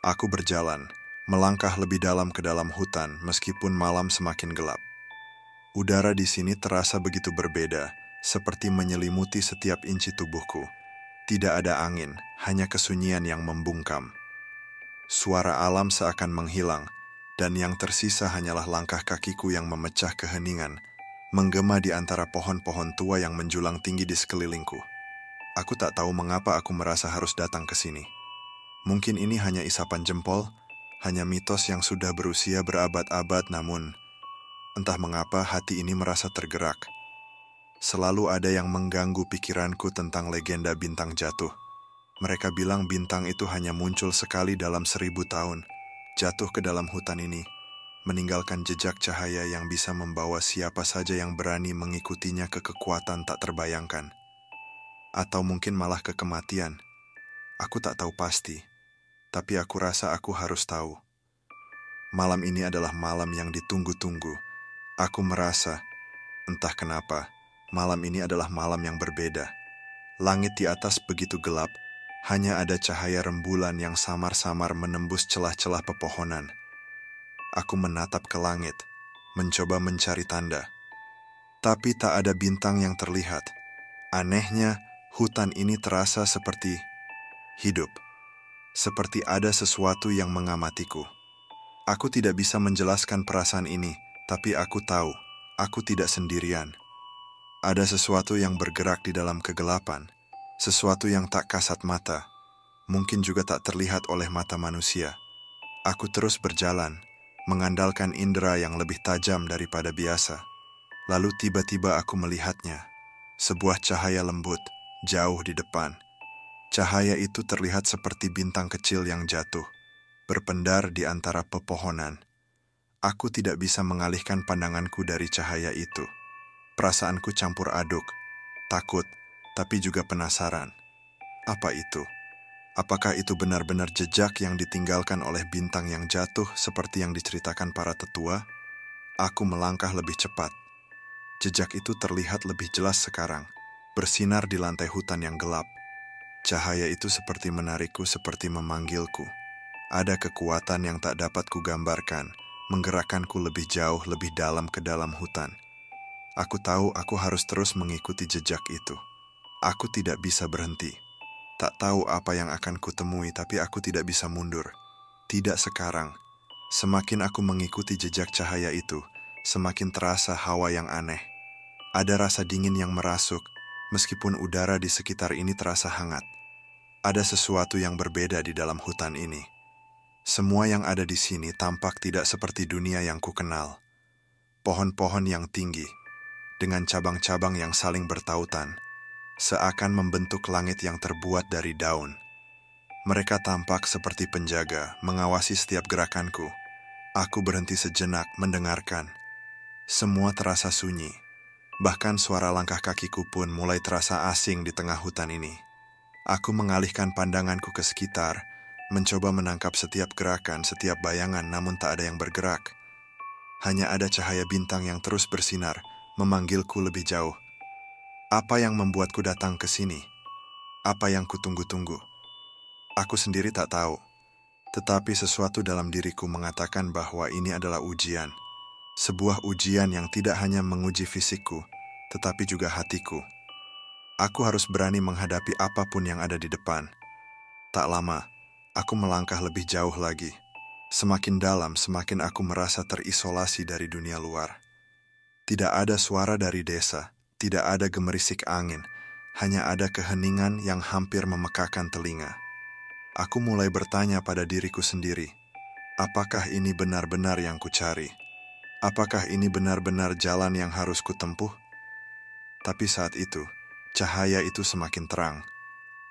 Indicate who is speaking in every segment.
Speaker 1: Aku berjalan, melangkah lebih dalam ke dalam hutan meskipun malam semakin gelap. Udara di sini terasa begitu berbeda, seperti menyelimuti setiap inci tubuhku. Tidak ada angin, hanya kesunyian yang membungkam. Suara alam seakan menghilang, dan yang tersisa hanyalah langkah kakiku yang memecah keheningan, menggema di antara pohon-pohon tua yang menjulang tinggi di sekelilingku. Aku tak tahu mengapa aku merasa harus datang ke sini. Mungkin ini hanya isapan jempol, hanya mitos yang sudah berusia berabad-abad, namun entah mengapa hati ini merasa tergerak. Selalu ada yang mengganggu pikiranku tentang legenda bintang jatuh. Mereka bilang bintang itu hanya muncul sekali dalam 1000 tahun, jatuh ke dalam hutan ini, meninggalkan jejak cahaya yang bisa membawa siapa saja yang berani mengikutinya ke kekuatan tak terbayangkan. Atau mungkin malah ke kematian. Aku tak tahu pasti, tapi aku rasa aku harus tahu. Malam ini adalah malam yang ditunggu-tunggu. Aku merasa, entah kenapa, malam ini adalah malam yang berbeda. Langit di atas begitu gelap, hanya ada cahaya rembulan yang samar-samar menembus celah-celah pepohonan. Aku menatap ke langit, mencoba mencari tanda. Tapi tak ada bintang yang terlihat. Anehnya, hutan ini terasa seperti hidup. Seperti ada sesuatu yang mengamatiku. Aku tidak bisa menjelaskan perasaan ini, tapi aku tahu, aku tidak sendirian. Ada sesuatu yang bergerak di dalam kegelapan, sesuatu yang tak kasat mata, mungkin juga tak terlihat oleh mata manusia. Aku terus berjalan, mengandalkan indera yang lebih tajam daripada biasa. Lalu tiba-tiba aku melihatnya, sebuah cahaya lembut, jauh di depan. Cahaya itu terlihat seperti bintang kecil yang jatuh, berpendar di antara pepohonan. Aku tidak bisa mengalihkan pandanganku dari cahaya itu. Perasaanku campur aduk, takut, tapi juga penasaran. Apa itu? Apakah itu benar-benar jejak yang ditinggalkan oleh bintang yang jatuh seperti yang diceritakan para tetua? Aku melangkah lebih cepat. Jejak itu terlihat lebih jelas sekarang, bersinar di lantai hutan yang gelap. Cahaya itu seperti menarikku, seperti memanggilku. Ada kekuatan yang tak dapat kugambarkan, menggerakkanku lebih jauh, lebih dalam ke dalam hutan. Aku tahu aku harus terus mengikuti jejak itu. Aku tidak bisa berhenti. Tak tahu apa yang akan kutemui, tapi aku tidak bisa mundur. Tidak sekarang. Semakin aku mengikuti jejak cahaya itu, semakin terasa hawa yang aneh. Ada rasa dingin yang merasuk, meskipun udara di sekitar ini terasa hangat. Ada sesuatu yang berbeda di dalam hutan ini. Semua yang ada di sini tampak tidak seperti dunia yang kukenal. Pohon-pohon yang tinggi, dengan cabang-cabang yang saling bertautan, seakan membentuk langit yang terbuat dari daun. Mereka tampak seperti penjaga, mengawasi setiap gerakanku. Aku berhenti sejenak mendengarkan. Semua terasa sunyi. Bahkan suara langkah kakiku pun mulai terasa asing di tengah hutan ini. Aku mengalihkan pandanganku ke sekitar, mencoba menangkap setiap gerakan, setiap bayangan, namun tak ada yang bergerak. Hanya ada cahaya bintang yang terus bersinar, memanggilku lebih jauh. Apa yang membuatku datang ke sini? Apa yang kutunggu-tunggu? Aku sendiri tak tahu. Tetapi sesuatu dalam diriku mengatakan bahwa ini adalah ujian. Sebuah ujian yang tidak hanya menguji fisikku, tetapi juga hatiku. Aku harus berani menghadapi apapun yang ada di depan. Tak lama, aku melangkah lebih jauh lagi. Semakin dalam, semakin aku merasa terisolasi dari dunia luar. Tidak ada suara dari desa, tidak ada gemerisik angin, hanya ada keheningan yang hampir memekakan telinga. Aku mulai bertanya pada diriku sendiri, apakah ini benar-benar yang kucari? Apakah ini benar-benar jalan yang harus kutempuh? Tapi saat itu, cahaya itu semakin terang.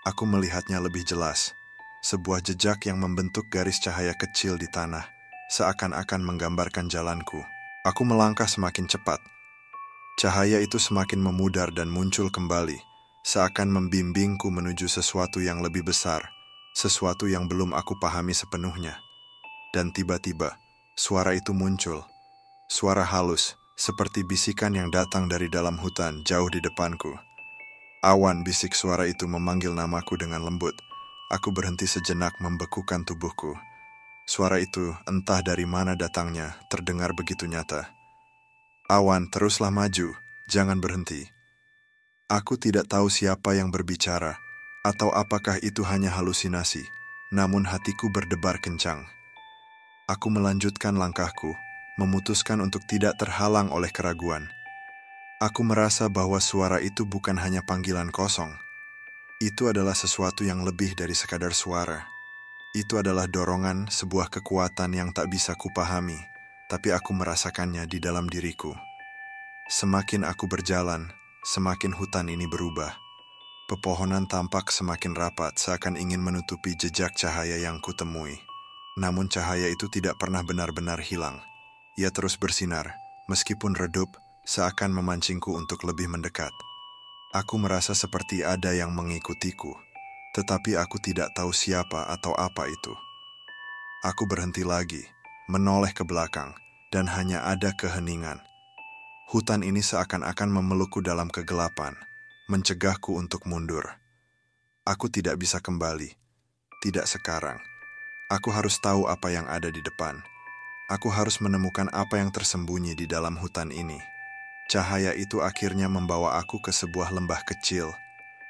Speaker 1: Aku melihatnya lebih jelas. Sebuah jejak yang membentuk garis cahaya kecil di tanah, seakan-akan menggambarkan jalanku. Aku melangkah semakin cepat. Cahaya itu semakin memudar dan muncul kembali, seakan membimbingku menuju sesuatu yang lebih besar, sesuatu yang belum aku pahami sepenuhnya. Dan tiba-tiba, suara itu muncul. Suara halus, seperti bisikan yang datang dari dalam hutan jauh di depanku. Awan, bisik suara itu memanggil namaku dengan lembut. Aku berhenti sejenak membekukan tubuhku. Suara itu, entah dari mana datangnya, terdengar begitu nyata. "Awan, teruslah maju, jangan berhenti." Aku tidak tahu siapa yang berbicara, atau apakah itu hanya halusinasi, namun hatiku berdebar kencang. Aku melanjutkan langkahku, memutuskan untuk tidak terhalang oleh keraguan. Aku merasa bahwa suara itu bukan hanya panggilan kosong. Itu adalah sesuatu yang lebih dari sekadar suara. Itu adalah dorongan, sebuah kekuatan yang tak bisa kupahami, tapi aku merasakannya di dalam diriku. Semakin aku berjalan, semakin hutan ini berubah. Pepohonan tampak semakin rapat, seakan ingin menutupi jejak cahaya yang kutemui. Namun cahaya itu tidak pernah benar-benar hilang. Ia terus bersinar, meskipun redup, seakan memancingku untuk lebih mendekat. Aku merasa seperti ada yang mengikutiku, tetapi aku tidak tahu siapa atau apa itu. Aku berhenti lagi, menoleh ke belakang, dan hanya ada keheningan. Hutan ini seakan-akan memelukku dalam kegelapan, mencegahku untuk mundur. Aku tidak bisa kembali, tidak sekarang. Aku harus tahu apa yang ada di depan. Aku harus menemukan apa yang tersembunyi di dalam hutan ini. Cahaya itu akhirnya membawa aku ke sebuah lembah kecil,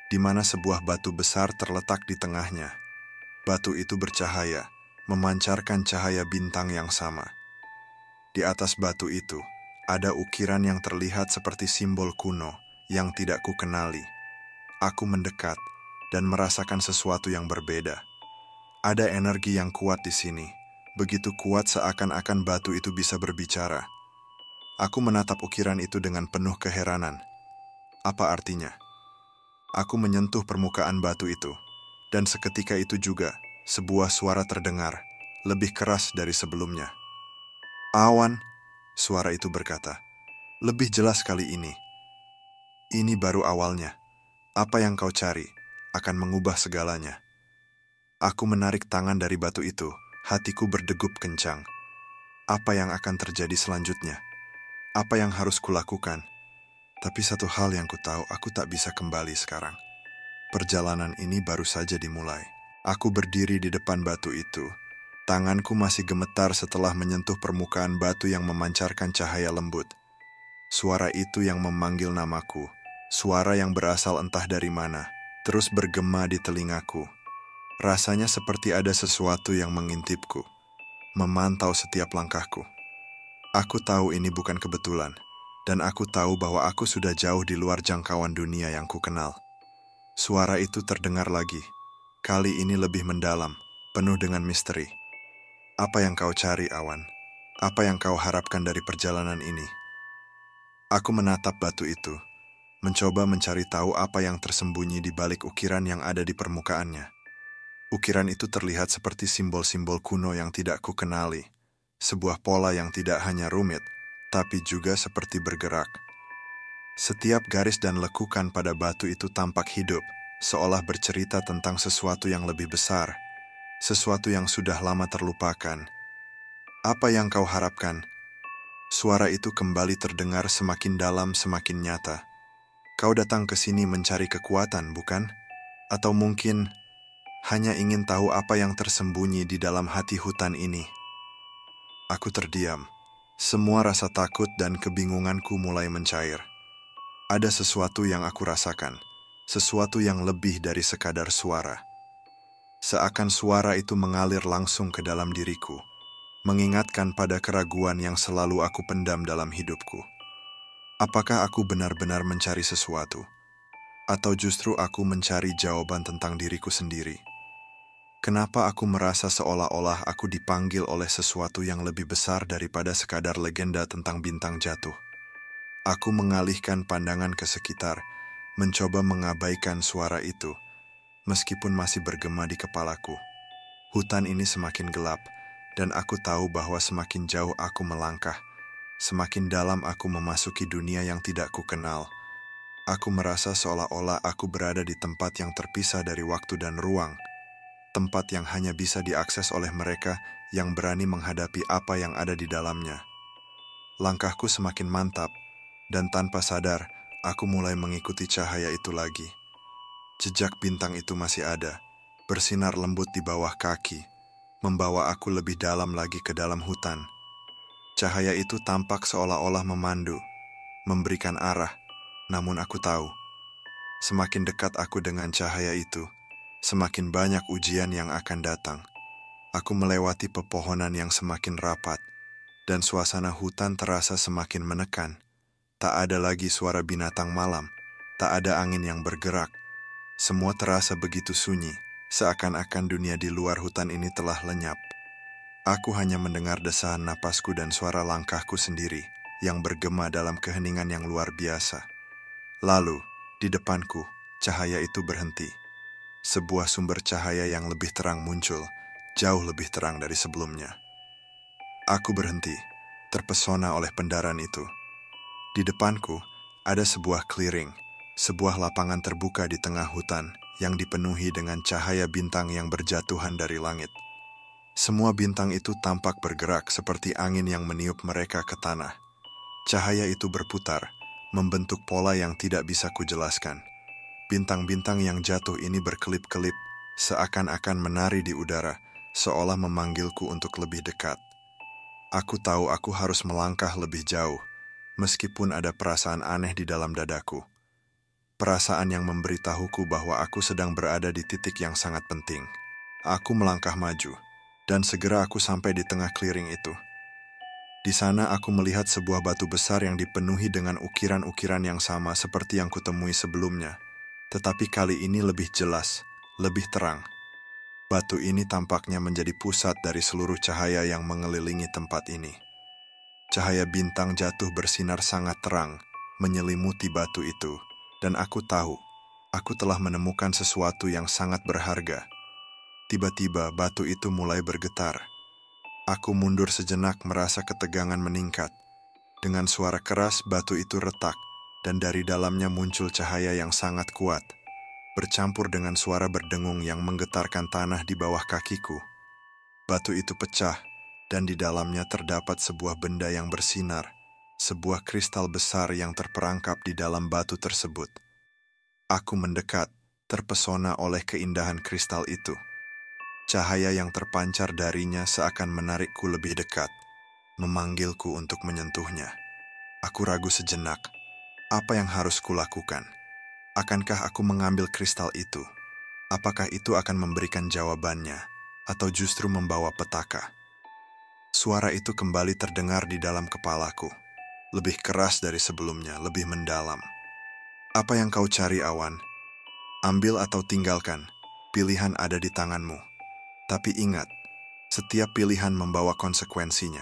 Speaker 1: di mana sebuah batu besar terletak di tengahnya. Batu itu bercahaya, memancarkan cahaya bintang yang sama. Di atas batu itu, ada ukiran yang terlihat seperti simbol kuno yang tidak kukenali. Aku mendekat dan merasakan sesuatu yang berbeda. Ada energi yang kuat di sini, begitu kuat seakan-akan batu itu bisa berbicara. Aku menatap ukiran itu dengan penuh keheranan. Apa artinya? Aku menyentuh permukaan batu itu, dan seketika itu juga, sebuah suara terdengar, lebih keras dari sebelumnya. "Awan," suara itu berkata, "lebih jelas kali ini. Ini baru awalnya. Apa yang kau cari akan mengubah segalanya." Aku menarik tangan dari batu itu, hatiku berdegup kencang. Apa yang akan terjadi selanjutnya? Apa yang harus kulakukan? Tapi satu hal yang kutahu, aku tak bisa kembali sekarang. Perjalanan ini baru saja dimulai. Aku berdiri di depan batu itu. Tanganku masih gemetar setelah menyentuh permukaan batu yang memancarkan cahaya lembut. Suara itu yang memanggil namaku, suara yang berasal entah dari mana, terus bergema di telingaku. Rasanya seperti ada sesuatu yang mengintipku, memantau setiap langkahku. Aku tahu ini bukan kebetulan, dan aku tahu bahwa aku sudah jauh di luar jangkauan dunia yang kukenal. Suara itu terdengar lagi, kali ini lebih mendalam, penuh dengan misteri. "Apa yang kau cari, Awan? Apa yang kau harapkan dari perjalanan ini?" Aku menatap batu itu, mencoba mencari tahu apa yang tersembunyi di balik ukiran yang ada di permukaannya. Ukiran itu terlihat seperti simbol-simbol kuno yang tidak kukenali, sebuah pola yang tidak hanya rumit, tapi juga seperti bergerak. Setiap garis dan lekukan pada batu itu tampak hidup, seolah bercerita tentang sesuatu yang lebih besar, sesuatu yang sudah lama terlupakan. "Apa yang kau harapkan?" Suara itu kembali terdengar semakin dalam, semakin nyata. "Kau datang ke sini mencari kekuatan, bukan? Atau mungkin hanya ingin tahu apa yang tersembunyi di dalam hati hutan ini?" Aku terdiam. Semua rasa takut dan kebingunganku mulai mencair. Ada sesuatu yang aku rasakan, sesuatu yang lebih dari sekadar suara. Seakan suara itu mengalir langsung ke dalam diriku, mengingatkan pada keraguan yang selalu aku pendam dalam hidupku. Apakah aku benar-benar mencari sesuatu? Atau justru aku mencari jawaban tentang diriku sendiri? Kenapa aku merasa seolah-olah aku dipanggil oleh sesuatu yang lebih besar daripada sekadar legenda tentang bintang jatuh? Aku mengalihkan pandangan ke sekitar, mencoba mengabaikan suara itu, meskipun masih bergema di kepalaku. Hutan ini semakin gelap, dan aku tahu bahwa semakin jauh aku melangkah, semakin dalam aku memasuki dunia yang tidak kukenal. Aku merasa seolah-olah aku berada di tempat yang terpisah dari waktu dan ruang, tempat yang hanya bisa diakses oleh mereka yang berani menghadapi apa yang ada di dalamnya. Langkahku semakin mantap, dan tanpa sadar, aku mulai mengikuti cahaya itu lagi. Jejak bintang itu masih ada, bersinar lembut di bawah kaki, membawa aku lebih dalam lagi ke dalam hutan. Cahaya itu tampak seolah-olah memandu, memberikan arah, namun aku tahu, semakin dekat aku dengan cahaya itu, semakin banyak ujian yang akan datang. Aku melewati pepohonan yang semakin rapat, dan suasana hutan terasa semakin menekan. Tak ada lagi suara binatang malam, tak ada angin yang bergerak. Semua terasa begitu sunyi, seakan-akan dunia di luar hutan ini telah lenyap. Aku hanya mendengar desahan napasku dan suara langkahku sendiri yang bergema dalam keheningan yang luar biasa. Lalu, di depanku, cahaya itu berhenti. Sebuah sumber cahaya yang lebih terang muncul, jauh lebih terang dari sebelumnya. Aku berhenti, terpesona oleh pendaran itu. Di depanku, ada sebuah clearing, sebuah lapangan terbuka di tengah hutan yang dipenuhi dengan cahaya bintang yang berjatuhan dari langit. Semua bintang itu tampak bergerak seperti angin yang meniup mereka ke tanah. Cahaya itu berputar, membentuk pola yang tidak bisa kujelaskan. Bintang-bintang yang jatuh ini berkelip-kelip, seakan-akan menari di udara, seolah memanggilku untuk lebih dekat. Aku tahu aku harus melangkah lebih jauh, meskipun ada perasaan aneh di dalam dadaku. Perasaan yang memberitahuku bahwa aku sedang berada di titik yang sangat penting. Aku melangkah maju, dan segera aku sampai di tengah clearing itu. Di sana aku melihat sebuah batu besar yang dipenuhi dengan ukiran-ukiran yang sama seperti yang kutemui sebelumnya. Tetapi kali ini lebih jelas, lebih terang. Batu ini tampaknya menjadi pusat dari seluruh cahaya yang mengelilingi tempat ini. Cahaya bintang jatuh bersinar sangat terang, menyelimuti batu itu, dan aku tahu, aku telah menemukan sesuatu yang sangat berharga. Tiba-tiba batu itu mulai bergetar. Aku mundur sejenak merasa ketegangan meningkat. Dengan suara keras batu itu retak, dan dari dalamnya muncul cahaya yang sangat kuat, bercampur dengan suara berdengung yang menggetarkan tanah di bawah kakiku. Batu itu pecah, dan di dalamnya terdapat sebuah benda yang bersinar, sebuah kristal besar yang terperangkap di dalam batu tersebut. Aku mendekat, terpesona oleh keindahan kristal itu. Cahaya yang terpancar darinya seakan menarikku lebih dekat, memanggilku untuk menyentuhnya. Aku ragu sejenak, apa yang harus kulakukan? Akankah aku mengambil kristal itu? Apakah itu akan memberikan jawabannya, atau justru membawa petaka? Suara itu kembali terdengar di dalam kepalaku, lebih keras dari sebelumnya, lebih mendalam. Apa yang kau cari, Awan? Ambil atau tinggalkan, pilihan ada di tanganmu. Tapi ingat, setiap pilihan membawa konsekuensinya.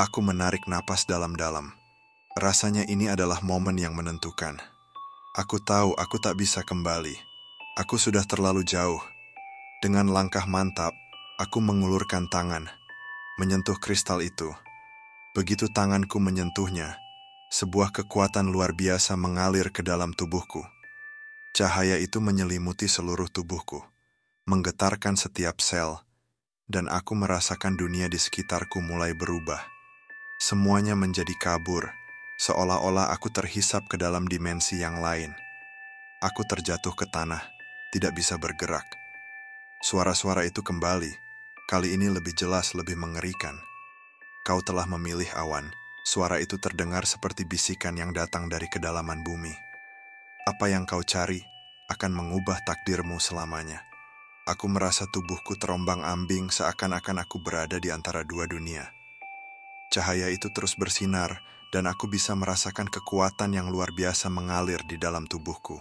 Speaker 1: Aku menarik napas dalam-dalam. Rasanya ini adalah momen yang menentukan. Aku tahu aku tak bisa kembali. Aku sudah terlalu jauh. Dengan langkah mantap, aku mengulurkan tangan, menyentuh kristal itu. Begitu tanganku menyentuhnya, sebuah kekuatan luar biasa mengalir ke dalam tubuhku. Cahaya itu menyelimuti seluruh tubuhku, menggetarkan setiap sel, dan aku merasakan dunia di sekitarku mulai berubah. Semuanya menjadi kabur, seolah-olah aku terhisap ke dalam dimensi yang lain. Aku terjatuh ke tanah, tidak bisa bergerak. Suara-suara itu kembali, kali ini lebih jelas, lebih mengerikan. Kau telah memilih, Awan. Suara itu terdengar seperti bisikan yang datang dari kedalaman bumi. Apa yang kau cari akan mengubah takdirmu selamanya. Aku merasa tubuhku terombang-ambing seakan-akan aku berada di antara dua dunia. Cahaya itu terus bersinar, dan aku bisa merasakan kekuatan yang luar biasa mengalir di dalam tubuhku.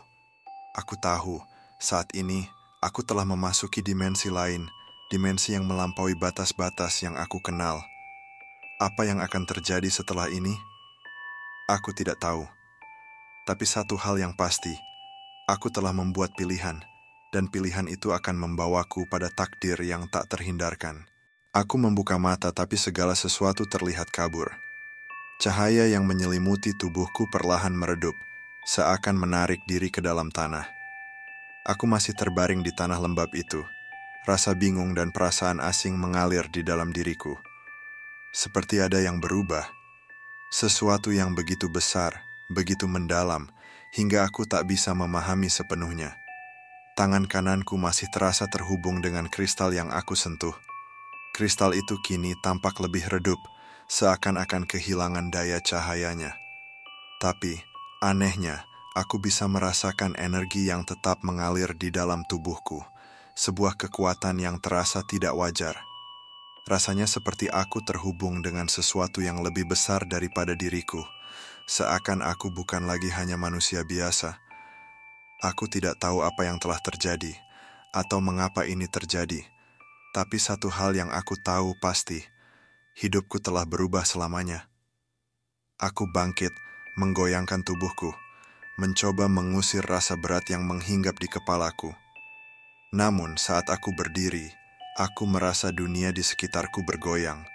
Speaker 1: Aku tahu, saat ini, aku telah memasuki dimensi lain, dimensi yang melampaui batas-batas yang aku kenal. Apa yang akan terjadi setelah ini? Aku tidak tahu. Tapi satu hal yang pasti, aku telah membuat pilihan, dan pilihan itu akan membawaku pada takdir yang tak terhindarkan. Aku membuka mata tapi segala sesuatu terlihat kabur. Cahaya yang menyelimuti tubuhku perlahan meredup, seakan menarik diri ke dalam tanah. Aku masih terbaring di tanah lembab itu. Rasa bingung dan perasaan asing mengalir di dalam diriku. Seperti ada yang berubah. Sesuatu yang begitu besar, begitu mendalam, hingga aku tak bisa memahami sepenuhnya. Tangan kananku masih terasa terhubung dengan kristal yang aku sentuh. Kristal itu kini tampak lebih redup, seakan-akan kehilangan daya cahayanya. Tapi, anehnya, aku bisa merasakan energi yang tetap mengalir di dalam tubuhku, sebuah kekuatan yang terasa tidak wajar. Rasanya seperti aku terhubung dengan sesuatu yang lebih besar daripada diriku, seakan aku bukan lagi hanya manusia biasa. Aku tidak tahu apa yang telah terjadi, atau mengapa ini terjadi, tapi satu hal yang aku tahu pasti, hidupku telah berubah selamanya. Aku bangkit, menggoyangkan tubuhku, mencoba mengusir rasa berat yang menghinggap di kepalaku. Namun saat aku berdiri, aku merasa dunia di sekitarku bergoyang.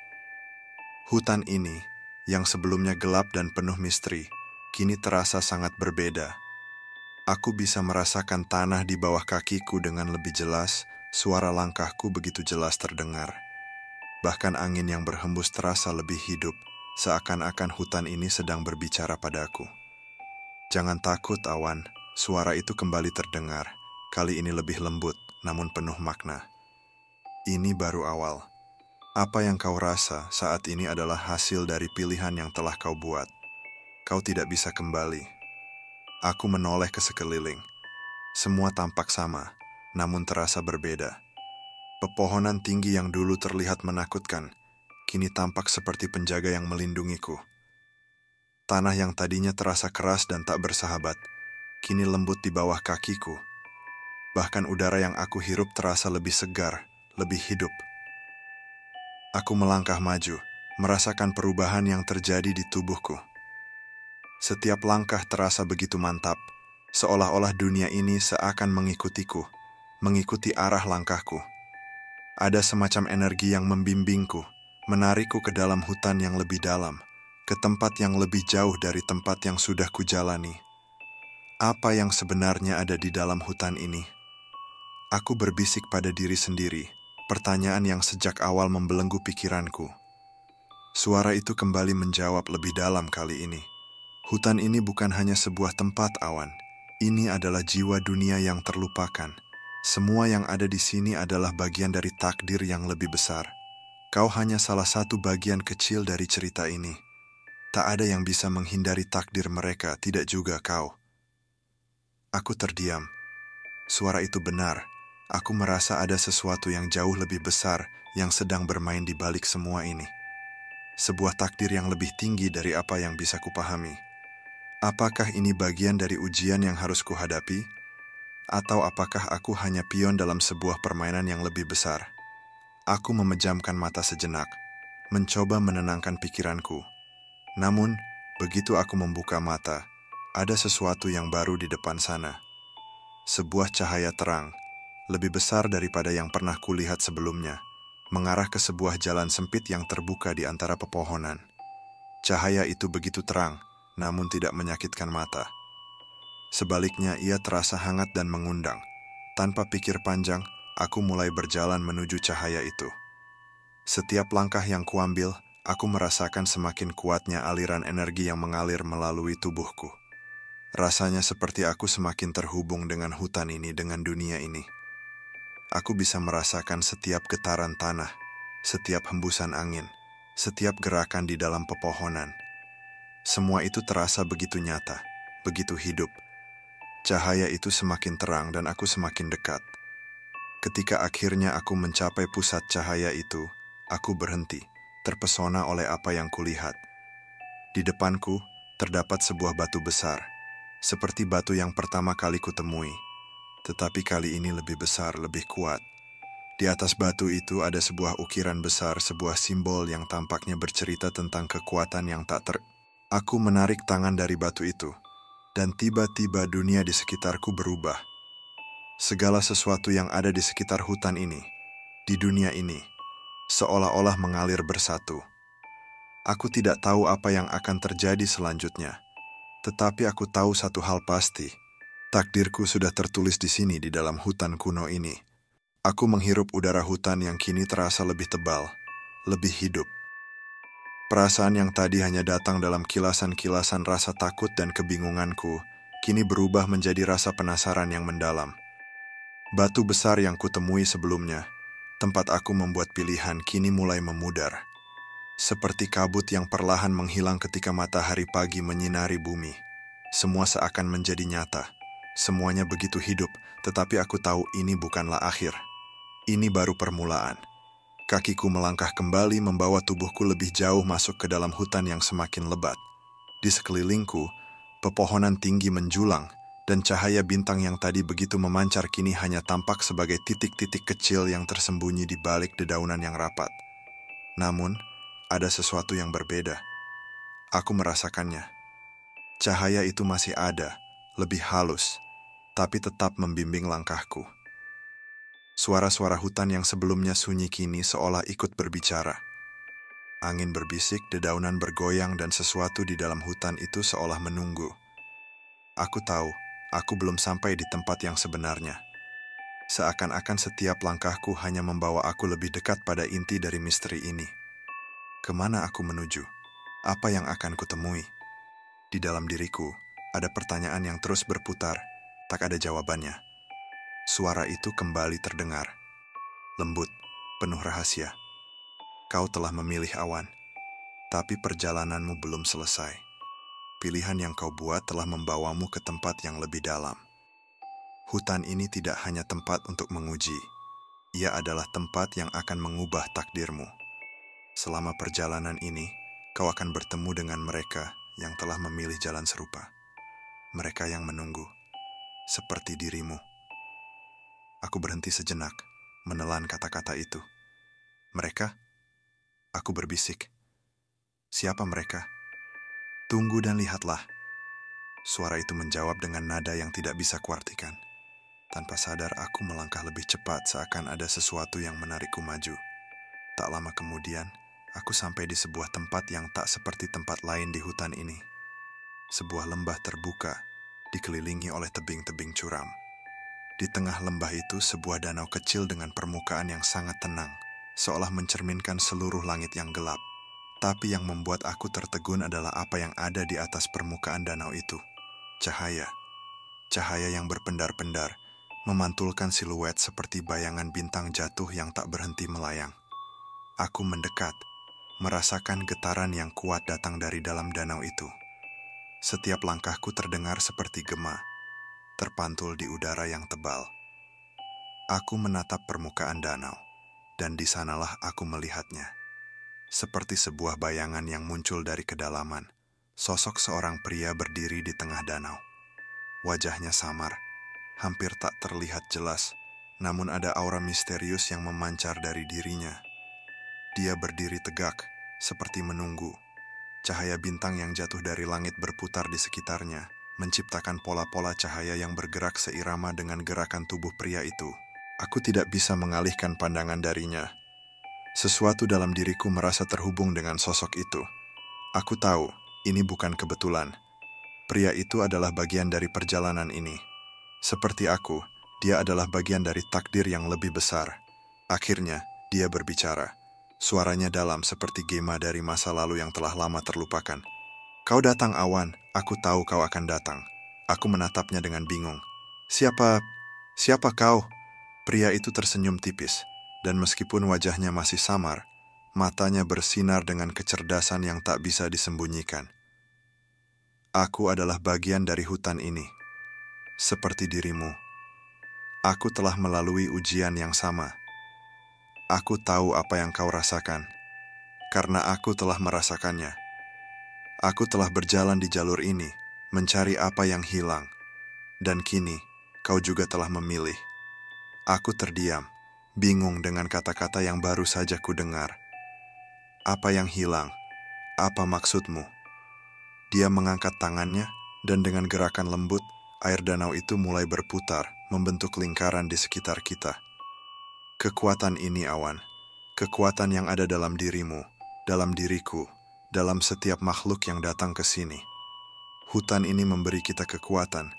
Speaker 1: Hutan ini, yang sebelumnya gelap dan penuh misteri, kini terasa sangat berbeda. Aku bisa merasakan tanah di bawah kakiku dengan lebih jelas, suara langkahku begitu jelas terdengar. Bahkan angin yang berhembus terasa lebih hidup, seakan-akan hutan ini sedang berbicara padaku. Jangan takut, awan, suara itu kembali terdengar, kali ini lebih lembut, namun penuh makna. Ini baru awal. Apa yang kau rasa saat ini adalah hasil dari pilihan yang telah kau buat. Kau tidak bisa kembali. Aku menoleh ke sekeliling. Semua tampak sama, namun terasa berbeda. Pepohonan tinggi yang dulu terlihat menakutkan, kini tampak seperti penjaga yang melindungiku. Tanah yang tadinya terasa keras dan tak bersahabat, kini lembut di bawah kakiku. Bahkan udara yang aku hirup terasa lebih segar, lebih hidup. Aku melangkah maju, merasakan perubahan yang terjadi di tubuhku. Setiap langkah terasa begitu mantap, seolah-olah dunia ini seakan mengikutiku, mengikuti arah langkahku. Ada semacam energi yang membimbingku, menarikku ke dalam hutan yang lebih dalam, ke tempat yang lebih jauh dari tempat yang sudah kujalani. Apa yang sebenarnya ada di dalam hutan ini? Aku berbisik pada diri sendiri, pertanyaan yang sejak awal membelenggu pikiranku. Suara itu kembali menjawab lebih dalam kali ini. Hutan ini bukan hanya sebuah tempat, awan. Ini adalah jiwa dunia yang terlupakan. Semua yang ada di sini adalah bagian dari takdir yang lebih besar. Kau hanya salah satu bagian kecil dari cerita ini. Tak ada yang bisa menghindari takdir mereka, tidak juga kau. Aku terdiam. Suara itu benar. Aku merasa ada sesuatu yang jauh lebih besar yang sedang bermain di balik semua ini. Sebuah takdir yang lebih tinggi dari apa yang bisa kupahami. Apakah ini bagian dari ujian yang harus kuhadapi? Atau apakah aku hanya pion dalam sebuah permainan yang lebih besar? Aku memejamkan mata sejenak, mencoba menenangkan pikiranku. Namun, begitu aku membuka mata, ada sesuatu yang baru di depan sana. Sebuah cahaya terang, lebih besar daripada yang pernah kulihat sebelumnya, mengarah ke sebuah jalan sempit yang terbuka di antara pepohonan. Cahaya itu begitu terang, namun tidak menyakitkan mata. Sebaliknya, ia terasa hangat dan mengundang. Tanpa pikir panjang, aku mulai berjalan menuju cahaya itu. Setiap langkah yang kuambil, aku merasakan semakin kuatnya aliran energi yang mengalir melalui tubuhku. Rasanya seperti aku semakin terhubung dengan hutan ini, dengan dunia ini. Aku bisa merasakan setiap getaran tanah, setiap hembusan angin, setiap gerakan di dalam pepohonan. Semua itu terasa begitu nyata, begitu hidup. Cahaya itu semakin terang dan aku semakin dekat. Ketika akhirnya aku mencapai pusat cahaya itu, aku berhenti, terpesona oleh apa yang kulihat. Di depanku, terdapat sebuah batu besar, seperti batu yang pertama kali kutemui. Tetapi kali ini lebih besar, lebih kuat. Di atas batu itu ada sebuah ukiran besar, sebuah simbol yang tampaknya bercerita tentang kekuatan yang tak Aku menarik tangan dari batu itu, dan tiba-tiba dunia di sekitarku berubah. Segala sesuatu yang ada di sekitar hutan ini, di dunia ini, seolah-olah mengalir bersatu. Aku tidak tahu apa yang akan terjadi selanjutnya, tetapi aku tahu satu hal pasti. Takdirku sudah tertulis di sini di dalam hutan kuno ini. Aku menghirup udara hutan yang kini terasa lebih tebal, lebih hidup. Perasaan yang tadi hanya datang dalam kilasan-kilasan rasa takut dan kebingunganku, kini berubah menjadi rasa penasaran yang mendalam. Batu besar yang kutemui sebelumnya, Tempat aku membuat pilihan kini mulai memudar. Seperti kabut yang perlahan menghilang ketika matahari pagi menyinari bumi. Semua seakan menjadi nyata. Semuanya begitu hidup, tetapi aku tahu ini bukanlah akhir. Ini baru permulaan. Kakiku melangkah kembali membawa tubuhku lebih jauh masuk ke dalam hutan yang semakin lebat. Di sekelilingku, pepohonan tinggi menjulang, dan cahaya bintang yang tadi begitu memancar kini hanya tampak sebagai titik-titik kecil yang tersembunyi di balik dedaunan yang rapat. Namun, ada sesuatu yang berbeda. Aku merasakannya. Cahaya itu masih ada, lebih halus, tapi tetap membimbing langkahku. Suara-suara hutan yang sebelumnya sunyi kini seolah ikut berbicara. Angin berbisik, dedaunan bergoyang, dan sesuatu di dalam hutan itu seolah menunggu. Aku tahu, aku belum sampai di tempat yang sebenarnya. Seakan-akan setiap langkahku hanya membawa aku lebih dekat pada inti dari misteri ini. Kemana aku menuju? Apa yang akan kutemui? Di dalam diriku, ada pertanyaan yang terus berputar, tak ada jawabannya. Suara itu kembali terdengar. Lembut, penuh rahasia. Kau telah memilih awan, tapi perjalananmu belum selesai. Pilihan yang kau buat telah membawamu ke tempat yang lebih dalam. Hutan ini tidak hanya tempat untuk menguji, ia adalah tempat yang akan mengubah takdirmu. Selama perjalanan ini, kau akan bertemu dengan mereka yang telah memilih jalan serupa. Mereka yang menunggu, seperti dirimu. Aku berhenti sejenak, menelan kata-kata itu. Mereka? Aku berbisik. Siapa mereka? Tunggu dan lihatlah. Suara itu menjawab dengan nada yang tidak bisa kuartikan. Tanpa sadar aku melangkah lebih cepat seakan ada sesuatu yang menarikku maju. Tak lama kemudian, aku sampai di sebuah tempat yang tak seperti tempat lain di hutan ini. Sebuah lembah terbuka, dikelilingi oleh tebing-tebing curam. Di tengah lembah itu sebuah danau kecil dengan permukaan yang sangat tenang, seolah mencerminkan seluruh langit yang gelap. Tapi yang membuat aku tertegun adalah apa yang ada di atas permukaan danau itu. Cahaya. Cahaya yang berpendar-pendar, memantulkan siluet seperti bayangan bintang jatuh yang tak berhenti melayang. Aku mendekat, merasakan getaran yang kuat datang dari dalam danau itu. Setiap langkahku terdengar seperti gema, terpantul di udara yang tebal. Aku menatap permukaan danau, dan di sanalah aku melihatnya. Seperti sebuah bayangan yang muncul dari kedalaman, sosok seorang pria berdiri di tengah danau. Wajahnya samar, hampir tak terlihat jelas, namun ada aura misterius yang memancar dari dirinya. Dia berdiri tegak, seperti menunggu. Cahaya bintang yang jatuh dari langit berputar di sekitarnya, menciptakan pola-pola cahaya yang bergerak seirama dengan gerakan tubuh pria itu. Aku tidak bisa mengalihkan pandangan darinya. Sesuatu dalam diriku merasa terhubung dengan sosok itu. Aku tahu, ini bukan kebetulan. Pria itu adalah bagian dari perjalanan ini. Seperti aku, dia adalah bagian dari takdir yang lebih besar. Akhirnya, dia berbicara. Suaranya dalam seperti gema dari masa lalu yang telah lama terlupakan. Kau datang, Awan. Aku tahu kau akan datang. Aku menatapnya dengan bingung. Siapa kau? Pria itu tersenyum tipis. Dan meskipun wajahnya masih samar, matanya bersinar dengan kecerdasan yang tak bisa disembunyikan. Aku adalah bagian dari hutan ini. Seperti dirimu. Aku telah melalui ujian yang sama. Aku tahu apa yang kau rasakan, karena aku telah merasakannya. Aku telah berjalan di jalur ini, mencari apa yang hilang. Dan kini, kau juga telah memilih. Aku terdiam. Bingung dengan kata-kata yang baru saja ku dengar. Apa yang hilang? Apa maksudmu? Dia mengangkat tangannya, dan dengan gerakan lembut, air danau itu mulai berputar, membentuk lingkaran di sekitar kita. Kekuatan ini, Awan. Kekuatan yang ada dalam dirimu, dalam diriku, dalam setiap makhluk yang datang ke sini. Hutan ini memberi kita kekuatan,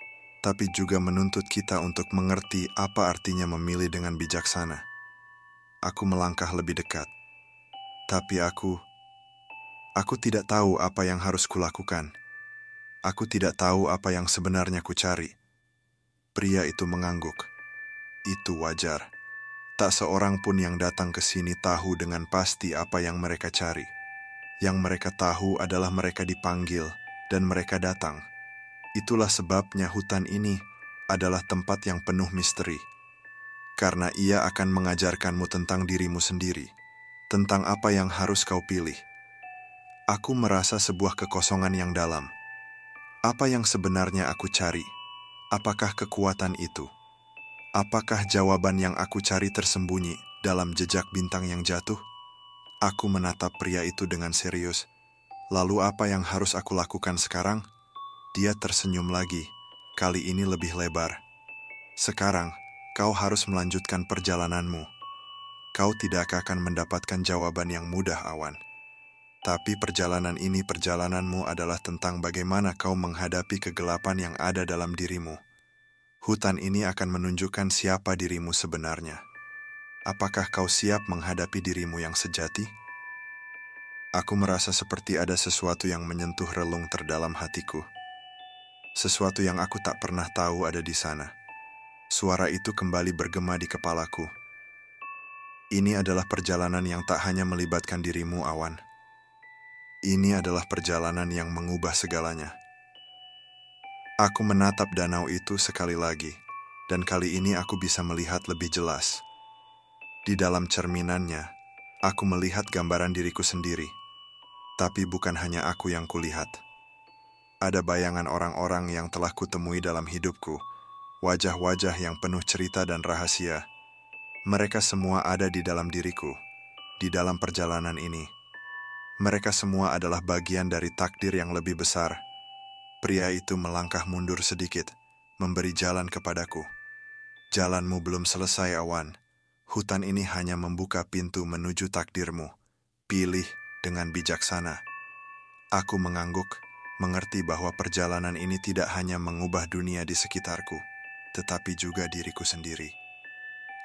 Speaker 1: tapi juga menuntut kita untuk mengerti apa artinya memilih dengan bijaksana. Aku melangkah lebih dekat, tapi aku tidak tahu apa yang harus kulakukan. Aku tidak tahu apa yang sebenarnya ku cari. Pria itu mengangguk. Itu wajar. Tak seorang pun yang datang ke sini tahu dengan pasti apa yang mereka cari. Yang mereka tahu adalah mereka dipanggil dan mereka datang. Itulah sebabnya hutan ini adalah tempat yang penuh misteri. Karena ia akan mengajarkanmu tentang dirimu sendiri, tentang apa yang harus kau pilih. Aku merasa sebuah kekosongan yang dalam. Apa yang sebenarnya aku cari? Apakah kekuatan itu? Apakah jawaban yang aku cari tersembunyi dalam jejak bintang yang jatuh? Aku menatap pria itu dengan serius. Lalu apa yang harus aku lakukan sekarang? Dia tersenyum lagi, kali ini lebih lebar. Sekarang, kau harus melanjutkan perjalananmu. Kau tidak akan mendapatkan jawaban yang mudah, Awan. Tapi perjalananmu adalah tentang bagaimana kau menghadapi kegelapan yang ada dalam dirimu. Hutan ini akan menunjukkan siapa dirimu sebenarnya. Apakah kau siap menghadapi dirimu yang sejati? Aku merasa seperti ada sesuatu yang menyentuh relung terdalam hatiku. Sesuatu yang aku tak pernah tahu ada di sana. Suara itu kembali bergema di kepalaku. Ini adalah perjalanan yang tak hanya melibatkan dirimu, Awan. Ini adalah perjalanan yang mengubah segalanya. Aku menatap danau itu sekali lagi, dan kali ini aku bisa melihat lebih jelas. Di dalam cerminannya, aku melihat gambaran diriku sendiri. Tapi bukan hanya aku yang kulihat. Ada bayangan orang-orang yang telah kutemui dalam hidupku, wajah-wajah yang penuh cerita dan rahasia. Mereka semua ada di dalam diriku, di dalam perjalanan ini. Mereka semua adalah bagian dari takdir yang lebih besar. Pria itu melangkah mundur sedikit, memberi jalan kepadaku. Jalanmu belum selesai, Awan. Hutan ini hanya membuka pintu menuju takdirmu. Pilih dengan bijaksana. Aku mengangguk, mengerti bahwa perjalanan ini tidak hanya mengubah dunia di sekitarku, tetapi juga diriku sendiri.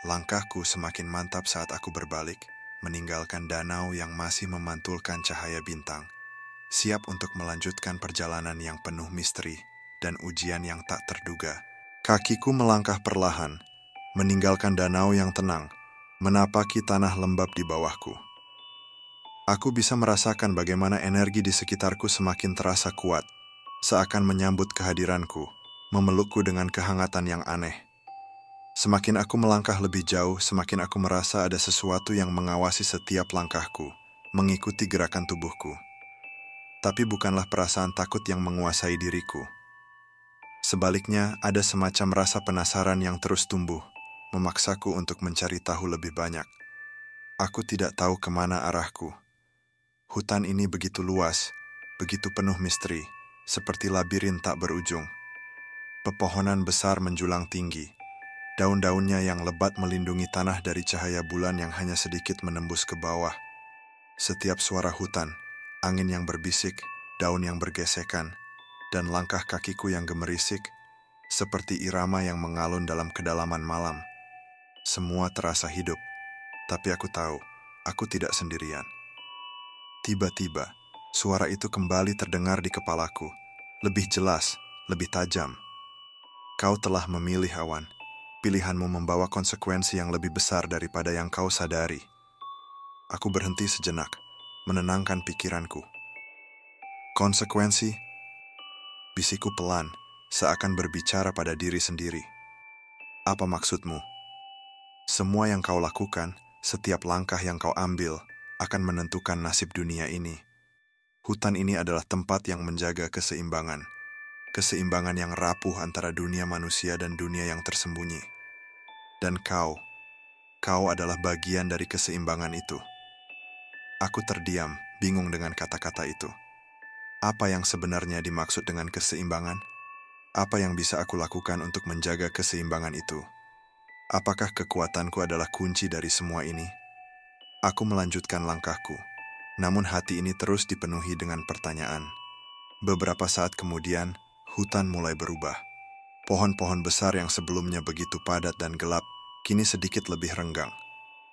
Speaker 1: Langkahku semakin mantap saat aku berbalik, meninggalkan danau yang masih memantulkan cahaya bintang. Siap untuk melanjutkan perjalanan yang penuh misteri dan ujian yang tak terduga. Kakiku melangkah perlahan, meninggalkan danau yang tenang, menapaki tanah lembab di bawahku. Aku bisa merasakan bagaimana energi di sekitarku semakin terasa kuat, seakan menyambut kehadiranku, memelukku dengan kehangatan yang aneh. Semakin aku melangkah lebih jauh, semakin aku merasa ada sesuatu yang mengawasi setiap langkahku, mengikuti gerakan tubuhku. Tapi bukanlah perasaan takut yang menguasai diriku. Sebaliknya, ada semacam rasa penasaran yang terus tumbuh, memaksaku untuk mencari tahu lebih banyak. Aku tidak tahu kemana arahku. Hutan ini begitu luas, begitu penuh misteri, seperti labirin tak berujung. Pepohonan besar menjulang tinggi, daun-daunnya yang lebat melindungi tanah dari cahaya bulan yang hanya sedikit menembus ke bawah. Setiap suara hutan, angin yang berbisik, daun yang bergesekan, dan langkah kakiku yang gemerisik, seperti irama yang mengalun dalam kedalaman malam. Semua terasa hidup, tapi aku tahu, aku tidak sendirian. Tiba-tiba, suara itu kembali terdengar di kepalaku, lebih jelas, lebih tajam. Kau telah memilih, Awan. Pilihanmu membawa konsekuensi yang lebih besar daripada yang kau sadari. Aku berhenti sejenak, menenangkan pikiranku. Konsekuensi? Bisikku pelan, seakan berbicara pada diri sendiri. Apa maksudmu? Semua yang kau lakukan, setiap langkah yang kau ambil, akan menentukan nasib dunia ini. Hutan ini adalah tempat yang menjaga keseimbangan. Keseimbangan yang rapuh antara dunia manusia dan dunia yang tersembunyi. Dan kau adalah bagian dari keseimbangan itu. Aku terdiam, bingung dengan kata-kata itu. Apa yang sebenarnya dimaksud dengan keseimbangan? Apa yang bisa aku lakukan untuk menjaga keseimbangan itu? Apakah kekuatanku adalah kunci dari semua ini? Aku melanjutkan langkahku, namun hati ini terus dipenuhi dengan pertanyaan. Beberapa saat kemudian, hutan mulai berubah. Pohon-pohon besar yang sebelumnya begitu padat dan gelap, kini sedikit lebih renggang.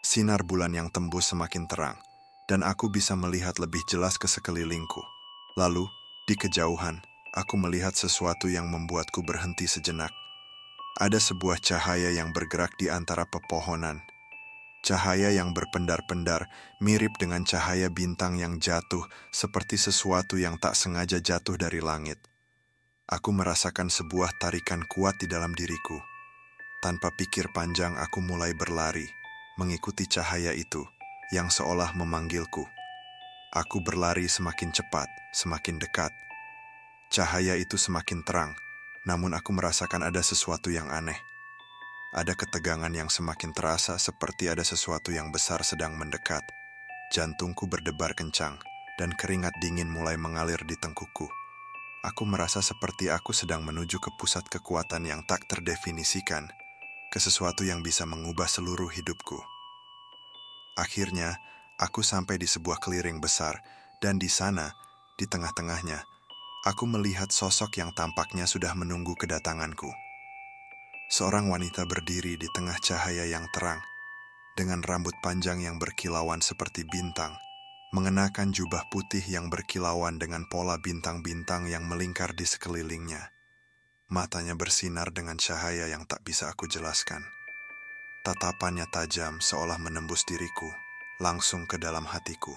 Speaker 1: Sinar bulan yang tembus semakin terang, dan aku bisa melihat lebih jelas ke sekelilingku. Lalu, di kejauhan, aku melihat sesuatu yang membuatku berhenti sejenak. Ada sebuah cahaya yang bergerak di antara pepohonan. Cahaya yang berpendar-pendar mirip dengan cahaya bintang yang jatuh, seperti sesuatu yang tak sengaja jatuh dari langit. Aku merasakan sebuah tarikan kuat di dalam diriku. Tanpa pikir panjang, aku mulai berlari, mengikuti cahaya itu yang seolah memanggilku. Aku berlari semakin cepat, semakin dekat. Cahaya itu semakin terang, namun aku merasakan ada sesuatu yang aneh. Ada ketegangan yang semakin terasa, seperti ada sesuatu yang besar sedang mendekat. Jantungku berdebar kencang, dan keringat dingin mulai mengalir di tengkukku. Aku merasa seperti aku sedang menuju ke pusat kekuatan yang tak terdefinisikan, ke sesuatu yang bisa mengubah seluruh hidupku. Akhirnya, aku sampai di sebuah clearing besar, dan di sana, di tengah-tengahnya, aku melihat sosok yang tampaknya sudah menunggu kedatanganku. Seorang wanita berdiri di tengah cahaya yang terang, dengan rambut panjang yang berkilauan seperti bintang, mengenakan jubah putih yang berkilauan dengan pola bintang-bintang yang melingkar di sekelilingnya. Matanya bersinar dengan cahaya yang tak bisa aku jelaskan. Tatapannya tajam seolah menembus diriku, langsung ke dalam hatiku.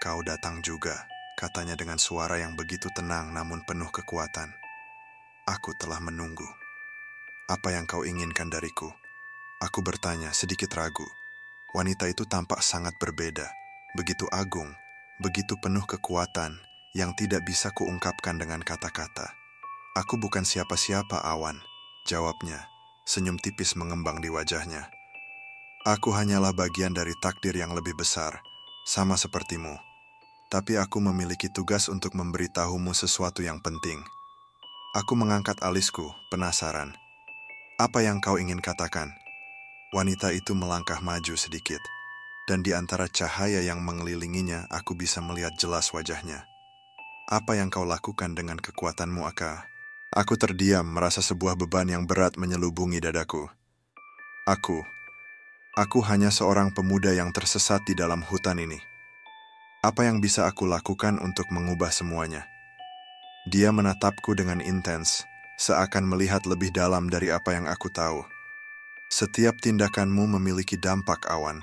Speaker 1: "Kau datang juga," katanya dengan suara yang begitu tenang namun penuh kekuatan. "Aku telah menunggu. Apa yang kau inginkan dariku?" Aku bertanya sedikit ragu. Wanita itu tampak sangat berbeda, begitu agung, begitu penuh kekuatan yang tidak bisa kuungkapkan dengan kata-kata. "Aku bukan siapa-siapa, Awan," jawabnya, senyum tipis mengembang di wajahnya. "Aku hanyalah bagian dari takdir yang lebih besar, sama sepertimu. Tapi aku memiliki tugas untuk memberitahumu sesuatu yang penting." Aku mengangkat alisku, penasaran. "Apa yang kau ingin katakan?" Wanita itu melangkah maju sedikit, dan di antara cahaya yang mengelilinginya, aku bisa melihat jelas wajahnya. "Apa yang kau lakukan dengan kekuatanmu, Aka?" Aku terdiam, merasa sebuah beban yang berat menyelubungi dadaku. Aku hanya seorang pemuda yang tersesat di dalam hutan ini. Apa yang bisa aku lakukan untuk mengubah semuanya?" Dia menatapku dengan intens, seakan melihat lebih dalam dari apa yang aku tahu. "Setiap tindakanmu memiliki dampak, Awan.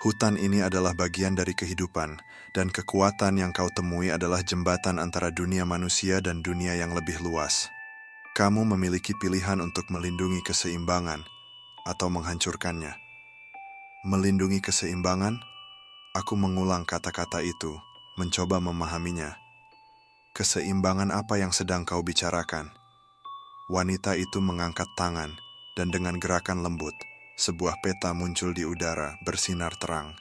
Speaker 1: Hutan ini adalah bagian dari kehidupan, dan kekuatan yang kau temui adalah jembatan antara dunia manusia dan dunia yang lebih luas. Kamu memiliki pilihan untuk melindungi keseimbangan atau menghancurkannya." "Melindungi keseimbangan?" Aku mengulang kata-kata itu, mencoba memahaminya. "Keseimbangan apa yang sedang kau bicarakan?" Wanita itu mengangkat tangan, dan dengan gerakan lembut, sebuah peta muncul di udara, bersinar terang.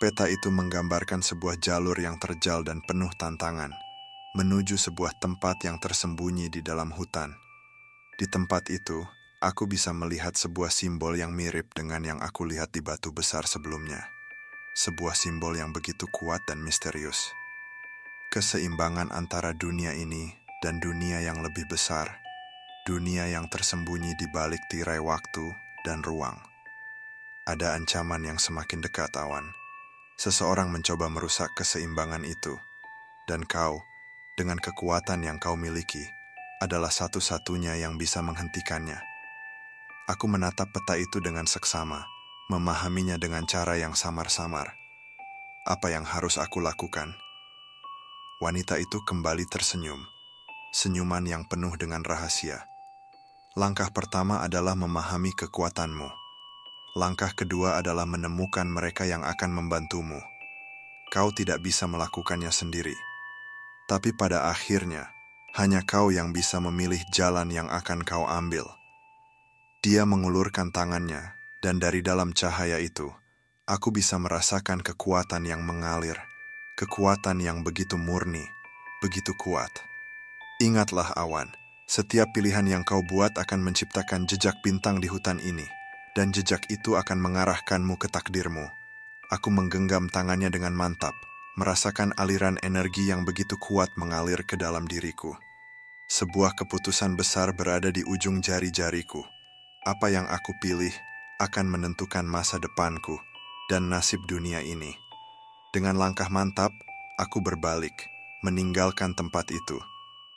Speaker 1: Peta itu menggambarkan sebuah jalur yang terjal dan penuh tantangan, menuju sebuah tempat yang tersembunyi di dalam hutan. Di tempat itu, aku bisa melihat sebuah simbol yang mirip dengan yang aku lihat di batu besar sebelumnya. Sebuah simbol yang begitu kuat dan misterius. Keseimbangan antara dunia ini dan dunia yang lebih besar. Dunia yang tersembunyi di balik tirai waktu dan ruang. Ada ancaman yang semakin dekat, Awan. Seseorang mencoba merusak keseimbangan itu. Dan kau, dengan kekuatan yang kau miliki, adalah satu-satunya yang bisa menghentikannya. Aku menatap peta itu dengan seksama, memahaminya dengan cara yang samar-samar. Apa yang harus aku lakukan? Wanita itu kembali tersenyum, senyuman yang penuh dengan rahasia. "Langkah pertama adalah memahami kekuatanmu. Langkah kedua adalah menemukan mereka yang akan membantumu. Kau tidak bisa melakukannya sendiri. Tapi pada akhirnya, hanya kau yang bisa memilih jalan yang akan kau ambil." Dia mengulurkan tangannya, dan dari dalam cahaya itu, aku bisa merasakan kekuatan yang mengalir. Kekuatan yang begitu murni, begitu kuat. "Ingatlah, Awan, setiap pilihan yang kau buat akan menciptakan jejak bintang di hutan ini, dan jejak itu akan mengarahkanmu ke takdirmu." Aku menggenggam tangannya dengan mantap, merasakan aliran energi yang begitu kuat mengalir ke dalam diriku. Sebuah keputusan besar berada di ujung jari-jariku. Apa yang aku pilih akan menentukan masa depanku dan nasib dunia ini. Dengan langkah mantap, aku berbalik, meninggalkan tempat itu,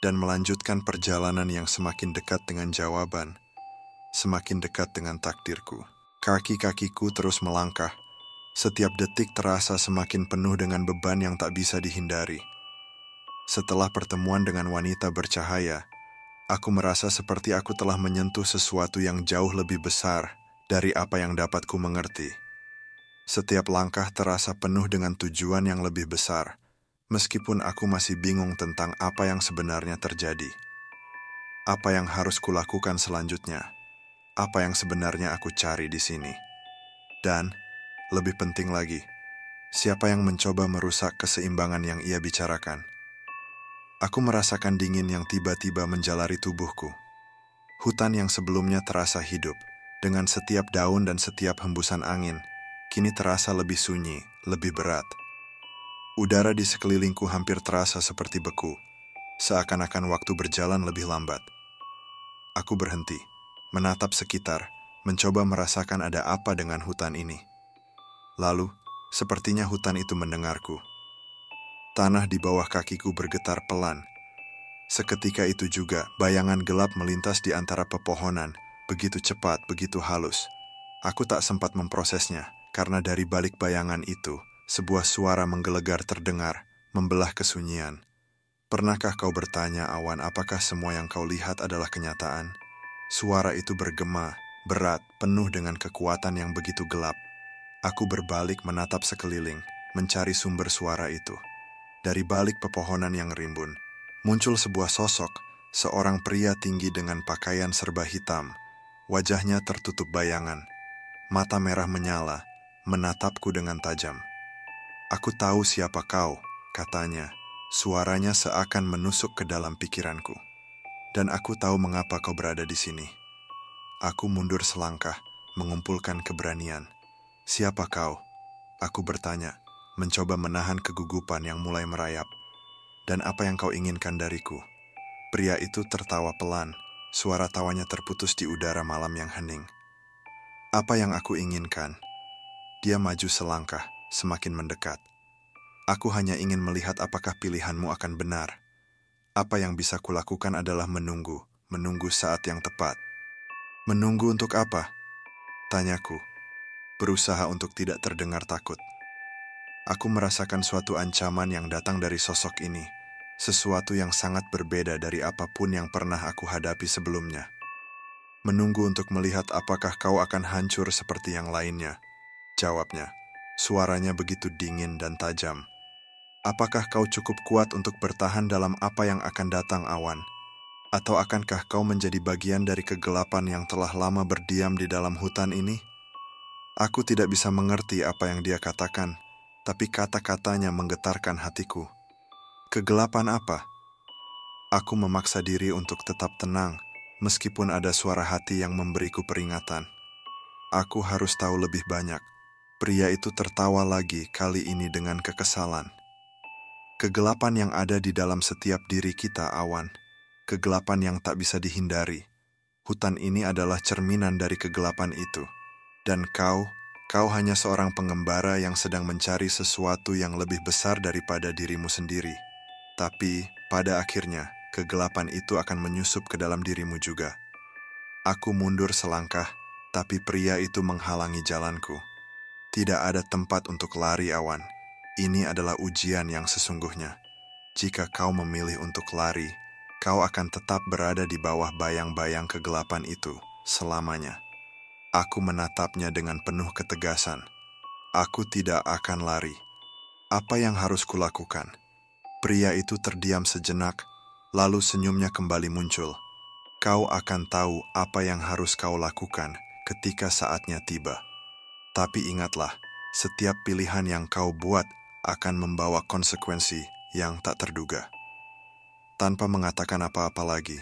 Speaker 1: dan melanjutkan perjalanan yang semakin dekat dengan jawaban, semakin dekat dengan takdirku. Kaki-kakiku terus melangkah. Setiap detik terasa semakin penuh dengan beban yang tak bisa dihindari. Setelah pertemuan dengan wanita bercahaya, aku merasa seperti aku telah menyentuh sesuatu yang jauh lebih besar dari apa yang dapat ku mengerti. Setiap langkah terasa penuh dengan tujuan yang lebih besar, meskipun aku masih bingung tentang apa yang sebenarnya terjadi. Apa yang harus kulakukan selanjutnya? Apa yang sebenarnya aku cari di sini? Dan, lebih penting lagi, siapa yang mencoba merusak keseimbangan yang ia bicarakan? Aku merasakan dingin yang tiba-tiba menjalari tubuhku. Hutan yang sebelumnya terasa hidup, dengan setiap daun dan setiap hembusan angin, kini terasa lebih sunyi, lebih berat. Udara di sekelilingku hampir terasa seperti beku, seakan-akan waktu berjalan lebih lambat. Aku berhenti, menatap sekitar, mencoba merasakan ada apa dengan hutan ini. Lalu, sepertinya hutan itu mendengarku. Tanah di bawah kakiku bergetar pelan. Seketika itu juga, bayangan gelap melintas di antara pepohonan, begitu cepat, begitu halus. Aku tak sempat memprosesnya, karena dari balik bayangan itu, sebuah suara menggelegar terdengar, membelah kesunyian. Pernahkah kau bertanya, Awan, apakah semua yang kau lihat adalah kenyataan? Suara itu bergema, berat, penuh dengan kekuatan yang begitu gelap. Aku berbalik menatap sekeliling, mencari sumber suara itu. Dari balik pepohonan yang rimbun, muncul sebuah sosok, seorang pria tinggi dengan pakaian serba hitam. Wajahnya tertutup bayangan, mata merah menyala, menatapku dengan tajam. "Aku tahu siapa kau," katanya. Suaranya seakan menusuk ke dalam pikiranku. "Dan aku tahu mengapa kau berada di sini." Aku mundur selangkah, mengumpulkan keberanian. "Siapa kau?" Aku bertanya, mencoba menahan kegugupan yang mulai merayap. "Dan apa yang kau inginkan dariku?" Pria itu tertawa pelan, suara tawanya terputus di udara malam yang hening. "Apa yang aku inginkan?" Dia maju selangkah, semakin mendekat. "Aku hanya ingin melihat apakah pilihanmu akan benar. Apa yang bisa kulakukan adalah menunggu saat yang tepat." "Menunggu untuk apa?" tanyaku, berusaha untuk tidak terdengar takut. Aku merasakan suatu ancaman yang datang dari sosok ini, sesuatu yang sangat berbeda dari apapun yang pernah aku hadapi sebelumnya. "Menunggu untuk melihat apakah kau akan hancur seperti yang lainnya," jawabnya. Suaranya begitu dingin dan tajam. "Apakah kau cukup kuat untuk bertahan dalam apa yang akan datang, Awan? Atau akankah kau menjadi bagian dari kegelapan yang telah lama berdiam di dalam hutan ini?" Aku tidak bisa mengerti apa yang dia katakan, tapi kata-katanya menggetarkan hatiku. Kegelapan apa? Aku memaksa diri untuk tetap tenang, meskipun ada suara hati yang memberiku peringatan. Aku harus tahu lebih banyak. Pria itu tertawa lagi, kali ini dengan kekesalan. Kegelapan yang ada di dalam setiap diri kita, Awan. Kegelapan yang tak bisa dihindari. Hutan ini adalah cerminan dari kegelapan itu. Dan kau hanya seorang pengembara yang sedang mencari sesuatu yang lebih besar daripada dirimu sendiri. Tapi, pada akhirnya, kegelapan itu akan menyusup ke dalam dirimu juga. Aku mundur selangkah, tapi pria itu menghalangi jalanku. Tidak ada tempat untuk lari, Awan. Ini adalah ujian yang sesungguhnya. Jika kau memilih untuk lari, kau akan tetap berada di bawah bayang-bayang kegelapan itu selamanya. Aku menatapnya dengan penuh ketegasan. Aku tidak akan lari. Apa yang harus kulakukan? Pria itu terdiam sejenak, lalu senyumnya kembali muncul. Kau akan tahu apa yang harus kau lakukan ketika saatnya tiba. Tapi ingatlah, setiap pilihan yang kau buat akan membawa konsekuensi yang tak terduga. Tanpa mengatakan apa-apa lagi,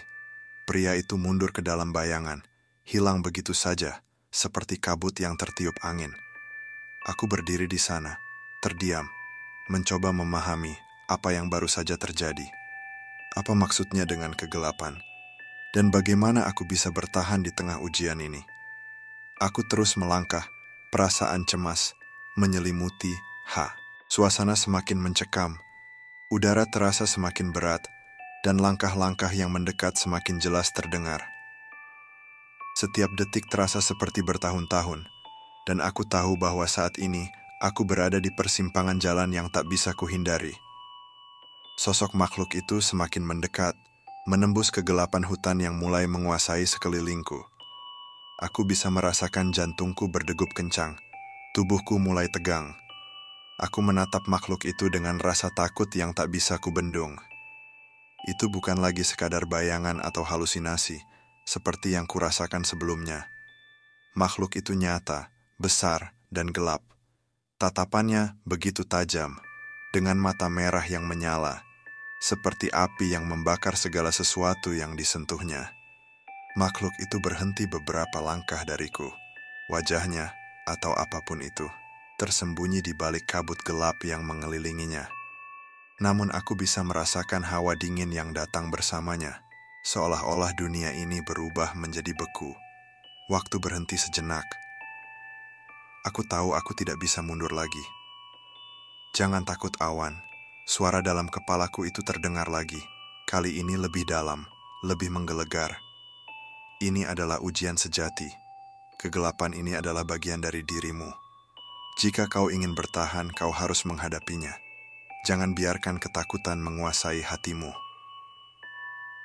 Speaker 1: pria itu mundur ke dalam bayangan, hilang begitu saja, seperti kabut yang tertiup angin. Aku berdiri di sana, terdiam, mencoba memahami apa yang baru saja terjadi. Apa maksudnya dengan kegelapan? Dan bagaimana aku bisa bertahan di tengah ujian ini? Aku terus melangkah, perasaan cemas menyelimuti. Suasana semakin mencekam, udara terasa semakin berat, dan langkah-langkah yang mendekat semakin jelas terdengar. Setiap detik terasa seperti bertahun-tahun. dan aku tahu bahwa saat ini aku berada di persimpangan jalan yang tak bisa kuhindari. Sosok makhluk itu semakin mendekat, menembus kegelapan hutan yang mulai menguasai sekelilingku. Aku bisa merasakan jantungku berdegup kencang, tubuhku mulai tegang. Aku menatap makhluk itu dengan rasa takut yang tak bisa kubendung. Itu bukan lagi sekadar bayangan atau halusinasi, seperti yang kurasakan sebelumnya. Makhluk itu nyata, besar, dan gelap. Tatapannya begitu tajam, dengan mata merah yang menyala, seperti api yang membakar segala sesuatu yang disentuhnya. Makhluk itu berhenti beberapa langkah dariku. Wajahnya, atau apapun itu, tersembunyi di balik kabut gelap yang mengelilinginya. Namun aku bisa merasakan hawa dingin yang datang bersamanya, seolah-olah dunia ini berubah menjadi beku. Waktu berhenti sejenak. Aku tahu aku tidak bisa mundur lagi. Jangan takut, Awan. Suara dalam kepalaku itu terdengar lagi. Kali ini lebih dalam, lebih menggelegar. Ini adalah ujian sejati. Kegelapan ini adalah bagian dari dirimu. Jika kau ingin bertahan, kau harus menghadapinya. Jangan biarkan ketakutan menguasai hatimu.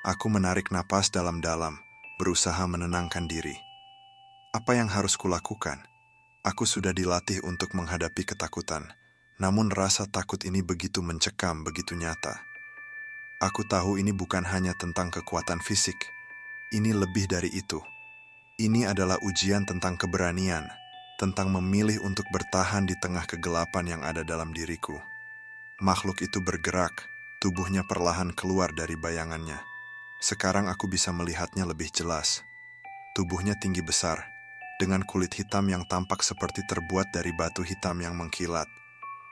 Speaker 1: Aku menarik napas dalam-dalam, berusaha menenangkan diri. Apa yang harus kulakukan? Aku sudah dilatih untuk menghadapi ketakutan. Namun rasa takut ini begitu mencekam, begitu nyata. Aku tahu ini bukan hanya tentang kekuatan fisik. Ini lebih dari itu. Ini adalah ujian tentang keberanian, tentang memilih untuk bertahan di tengah kegelapan yang ada dalam diriku. Makhluk itu bergerak, tubuhnya perlahan keluar dari bayangannya. Sekarang aku bisa melihatnya lebih jelas. Tubuhnya tinggi besar, dengan kulit hitam yang tampak seperti terbuat dari batu hitam yang mengkilat.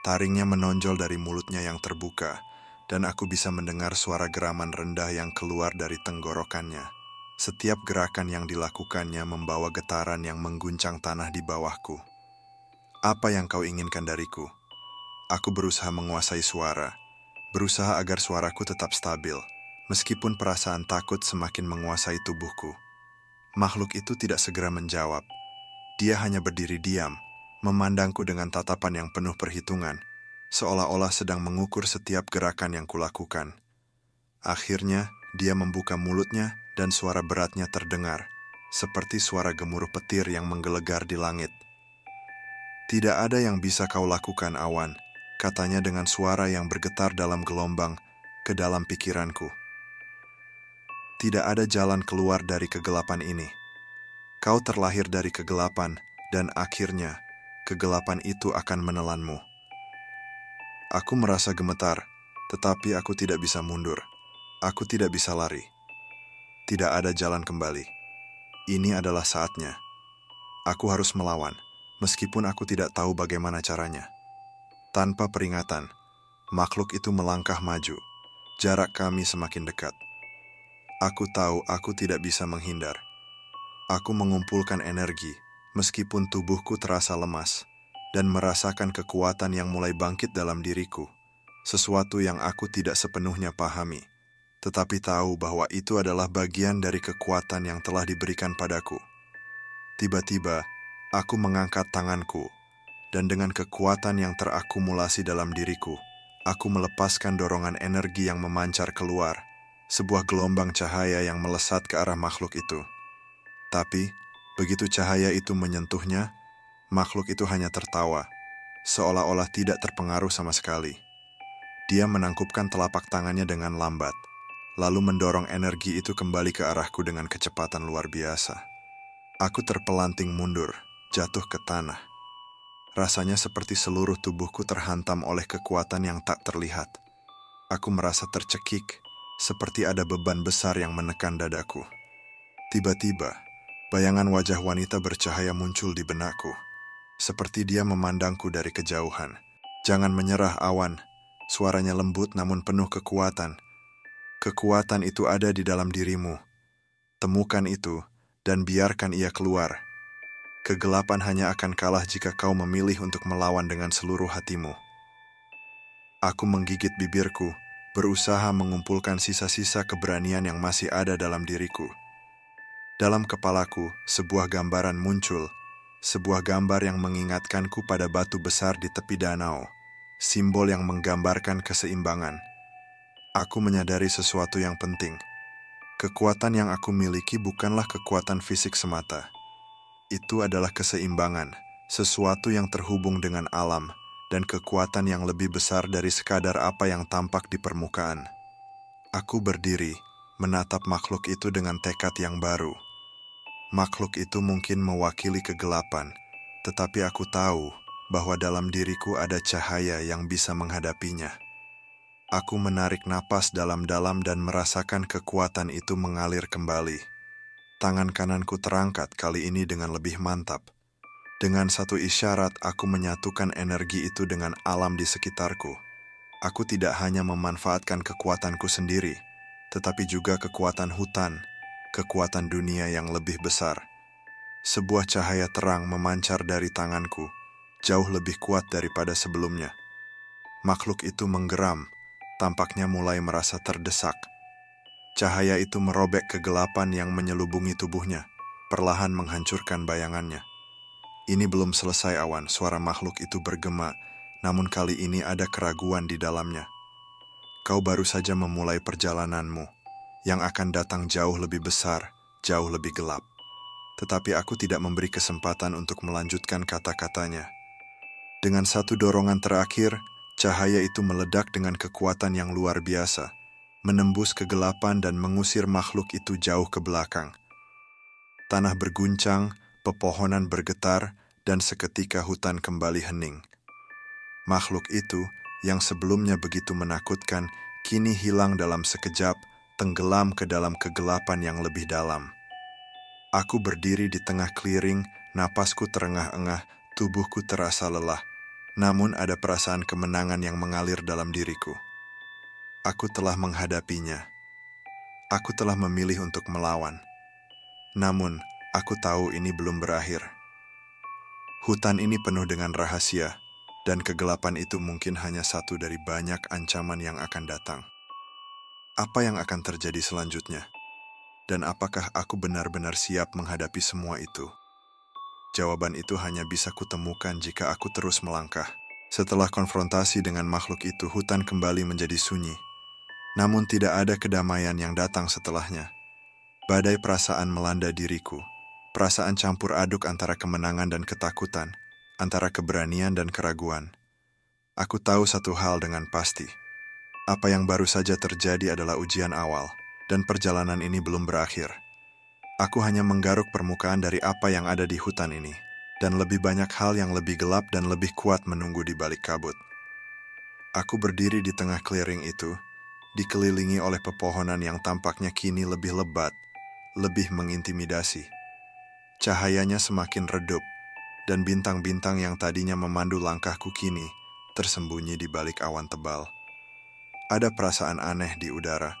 Speaker 1: Taringnya menonjol dari mulutnya yang terbuka, dan aku bisa mendengar suara geraman rendah yang keluar dari tenggorokannya. Setiap gerakan yang dilakukannya membawa getaran yang mengguncang tanah di bawahku. Apa yang kau inginkan dariku? Aku berusaha menguasai suara, berusaha agar suaraku tetap stabil, meskipun perasaan takut semakin menguasai tubuhku. Makhluk itu tidak segera menjawab. Dia hanya berdiri diam, memandangku dengan tatapan yang penuh perhitungan, seolah-olah sedang mengukur setiap gerakan yang kulakukan. Akhirnya, dia membuka mulutnya dan suara beratnya terdengar, seperti suara gemuruh petir yang menggelegar di langit. "Tidak ada yang bisa kau lakukan, Awan," katanya dengan suara yang bergetar dalam gelombang ke dalam pikiranku. "Tidak ada jalan keluar dari kegelapan ini. Kau terlahir dari kegelapan, dan akhirnya kegelapan itu akan menelanmu." Aku merasa gemetar, tetapi aku tidak bisa mundur. Aku tidak bisa lari. Tidak ada jalan kembali. Ini adalah saatnya. Aku harus melawan, meskipun aku tidak tahu bagaimana caranya. Tanpa peringatan, makhluk itu melangkah maju. Jarak kami semakin dekat. Aku tahu aku tidak bisa menghindar. Aku mengumpulkan energi, meskipun tubuhku terasa lemas, dan merasakan kekuatan yang mulai bangkit dalam diriku, sesuatu yang aku tidak sepenuhnya pahami, tetapi tahu bahwa itu adalah bagian dari kekuatan yang telah diberikan padaku. Tiba-tiba, aku mengangkat tanganku, dan dengan kekuatan yang terakumulasi dalam diriku, aku melepaskan dorongan energi yang memancar keluar, sebuah gelombang cahaya yang melesat ke arah makhluk itu. Tapi, begitu cahaya itu menyentuhnya, makhluk itu hanya tertawa, seolah-olah tidak terpengaruh sama sekali. Dia menangkupkan telapak tangannya dengan lambat, lalu mendorong energi itu kembali ke arahku dengan kecepatan luar biasa. Aku terpelanting mundur, jatuh ke tanah. Rasanya seperti seluruh tubuhku terhantam oleh kekuatan yang tak terlihat. Aku merasa tercekik, seperti ada beban besar yang menekan dadaku. Tiba-tiba, bayangan wajah wanita bercahaya muncul di benakku, seperti dia memandangku dari kejauhan. "Jangan menyerah, Awan." Suaranya lembut namun penuh kekuatan. "Kekuatan itu ada di dalam dirimu. Temukan itu, dan biarkan ia keluar. Kegelapan hanya akan kalah jika kau memilih untuk melawan dengan seluruh hatimu." Aku menggigit bibirku, berusaha mengumpulkan sisa-sisa keberanian yang masih ada dalam diriku. Dalam kepalaku, sebuah gambaran muncul, sebuah gambar yang mengingatkanku pada batu besar di tepi danau, simbol yang menggambarkan keseimbangan. Aku menyadari sesuatu yang penting. Kekuatan yang aku miliki bukanlah kekuatan fisik semata. Itu adalah keseimbangan, sesuatu yang terhubung dengan alam, dan kekuatan yang lebih besar dari sekadar apa yang tampak di permukaan. Aku berdiri, menatap makhluk itu dengan tekad yang baru. Makhluk itu mungkin mewakili kegelapan, tetapi aku tahu bahwa dalam diriku ada cahaya yang bisa menghadapinya. Aku menarik napas dalam-dalam dan merasakan kekuatan itu mengalir kembali. Tangan kananku terangkat kali ini dengan lebih mantap. Dengan satu isyarat, aku menyatukan energi itu dengan alam di sekitarku. Aku tidak hanya memanfaatkan kekuatanku sendiri, tetapi juga kekuatan hutan, kekuatan dunia yang lebih besar. Sebuah cahaya terang memancar dari tanganku, jauh lebih kuat daripada sebelumnya. Makhluk itu menggeram, tampaknya mulai merasa terdesak. Cahaya itu merobek kegelapan yang menyelubungi tubuhnya, perlahan menghancurkan bayangannya. Ini belum selesai, Awan. Suara makhluk itu bergema, namun kali ini ada keraguan di dalamnya. Kau baru saja memulai perjalananmu, yang akan datang jauh lebih besar, jauh lebih gelap. Tetapi aku tidak memberi kesempatan untuk melanjutkan kata-katanya. Dengan satu dorongan terakhir, cahaya itu meledak dengan kekuatan yang luar biasa, menembus kegelapan dan mengusir makhluk itu jauh ke belakang. Tanah berguncang, pepohonan bergetar, dan seketika hutan kembali hening. Makhluk itu, yang sebelumnya begitu menakutkan, kini hilang dalam sekejap, tenggelam ke dalam kegelapan yang lebih dalam. Aku berdiri di tengah clearing, napasku terengah-engah, tubuhku terasa lelah. Namun ada perasaan kemenangan yang mengalir dalam diriku. Aku telah menghadapinya. Aku telah memilih untuk melawan. Namun, aku tahu ini belum berakhir. Hutan ini penuh dengan rahasia, dan kegelapan itu mungkin hanya satu dari banyak ancaman yang akan datang. Apa yang akan terjadi selanjutnya? Dan apakah aku benar-benar siap menghadapi semua itu? Jawaban itu hanya bisa kutemukan jika aku terus melangkah. Setelah konfrontasi dengan makhluk itu, hutan kembali menjadi sunyi. Namun tidak ada kedamaian yang datang setelahnya. Badai perasaan melanda diriku. Perasaan campur aduk antara kemenangan dan ketakutan, antara keberanian dan keraguan. Aku tahu satu hal dengan pasti. Apa yang baru saja terjadi adalah ujian awal, dan perjalanan ini belum berakhir. Aku hanya menggaruk permukaan dari apa yang ada di hutan ini, dan lebih banyak hal yang lebih gelap dan lebih kuat menunggu di balik kabut. Aku berdiri di tengah clearing itu, dikelilingi oleh pepohonan yang tampaknya kini lebih lebat, lebih mengintimidasi. Cahayanya semakin redup, dan bintang-bintang yang tadinya memandu langkahku kini tersembunyi di balik awan tebal. Ada perasaan aneh di udara,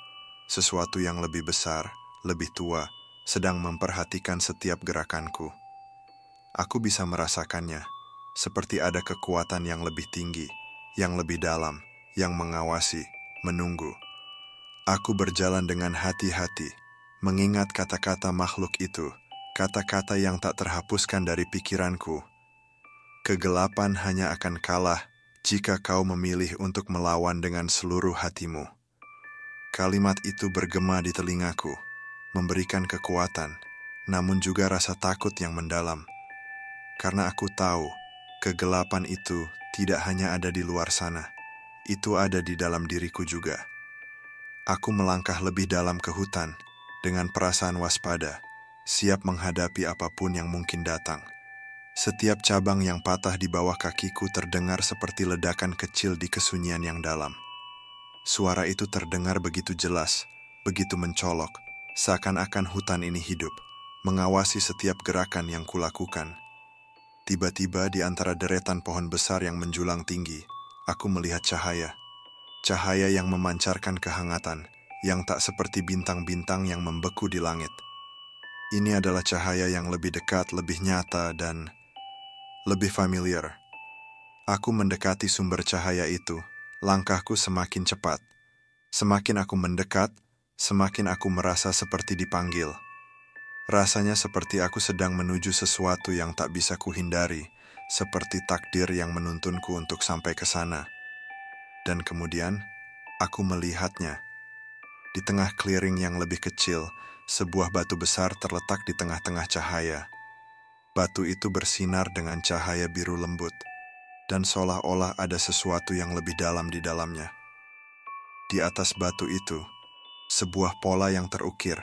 Speaker 1: sesuatu yang lebih besar, lebih tua, sedang memperhatikan setiap gerakanku. Aku bisa merasakannya, seperti ada kekuatan yang lebih tinggi, yang lebih dalam, yang mengawasi, menunggu. Aku berjalan dengan hati-hati, mengingat kata-kata makhluk itu, kata-kata yang tak terhapuskan dari pikiranku. Kegelapan hanya akan kalah jika kau memilih untuk melawan dengan seluruh hatimu. Kalimat itu bergema di telingaku, memberikan kekuatan, namun juga rasa takut yang mendalam. Karena aku tahu, kegelapan itu tidak hanya ada di luar sana, itu ada di dalam diriku juga. Aku melangkah lebih dalam ke hutan, dengan perasaan waspada, siap menghadapi apapun yang mungkin datang. Setiap cabang yang patah di bawah kakiku terdengar seperti ledakan kecil di kesunyian yang dalam. Suara itu terdengar begitu jelas, begitu mencolok, seakan-akan hutan ini hidup, mengawasi setiap gerakan yang kulakukan. Tiba-tiba di antara deretan pohon besar yang menjulang tinggi, aku melihat cahaya. Cahaya yang memancarkan kehangatan, yang tak seperti bintang-bintang yang membeku di langit. Ini adalah cahaya yang lebih dekat, lebih nyata, dan lebih familiar. Aku mendekati sumber cahaya itu, langkahku semakin cepat. Semakin aku mendekat, semakin aku merasa seperti dipanggil. Rasanya seperti aku sedang menuju sesuatu yang tak bisa kuhindari, seperti takdir yang menuntunku untuk sampai ke sana. Dan kemudian, aku melihatnya. Di tengah clearing yang lebih kecil, sebuah batu besar terletak di tengah-tengah cahaya. Batu itu bersinar dengan cahaya biru lembut, dan seolah-olah ada sesuatu yang lebih dalam di dalamnya. Di atas batu itu, sebuah pola yang terukir,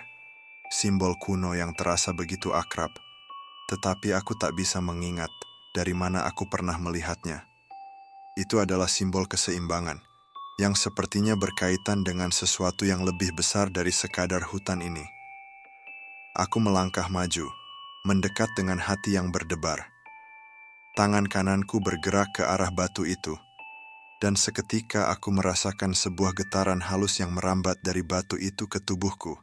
Speaker 1: simbol kuno yang terasa begitu akrab, tetapi aku tak bisa mengingat dari mana aku pernah melihatnya. Itu adalah simbol keseimbangan, yang sepertinya berkaitan dengan sesuatu yang lebih besar dari sekadar hutan ini. Aku melangkah maju, mendekat dengan hati yang berdebar. Tangan kananku bergerak ke arah batu itu, dan seketika aku merasakan sebuah getaran halus yang merambat dari batu itu ke tubuhku.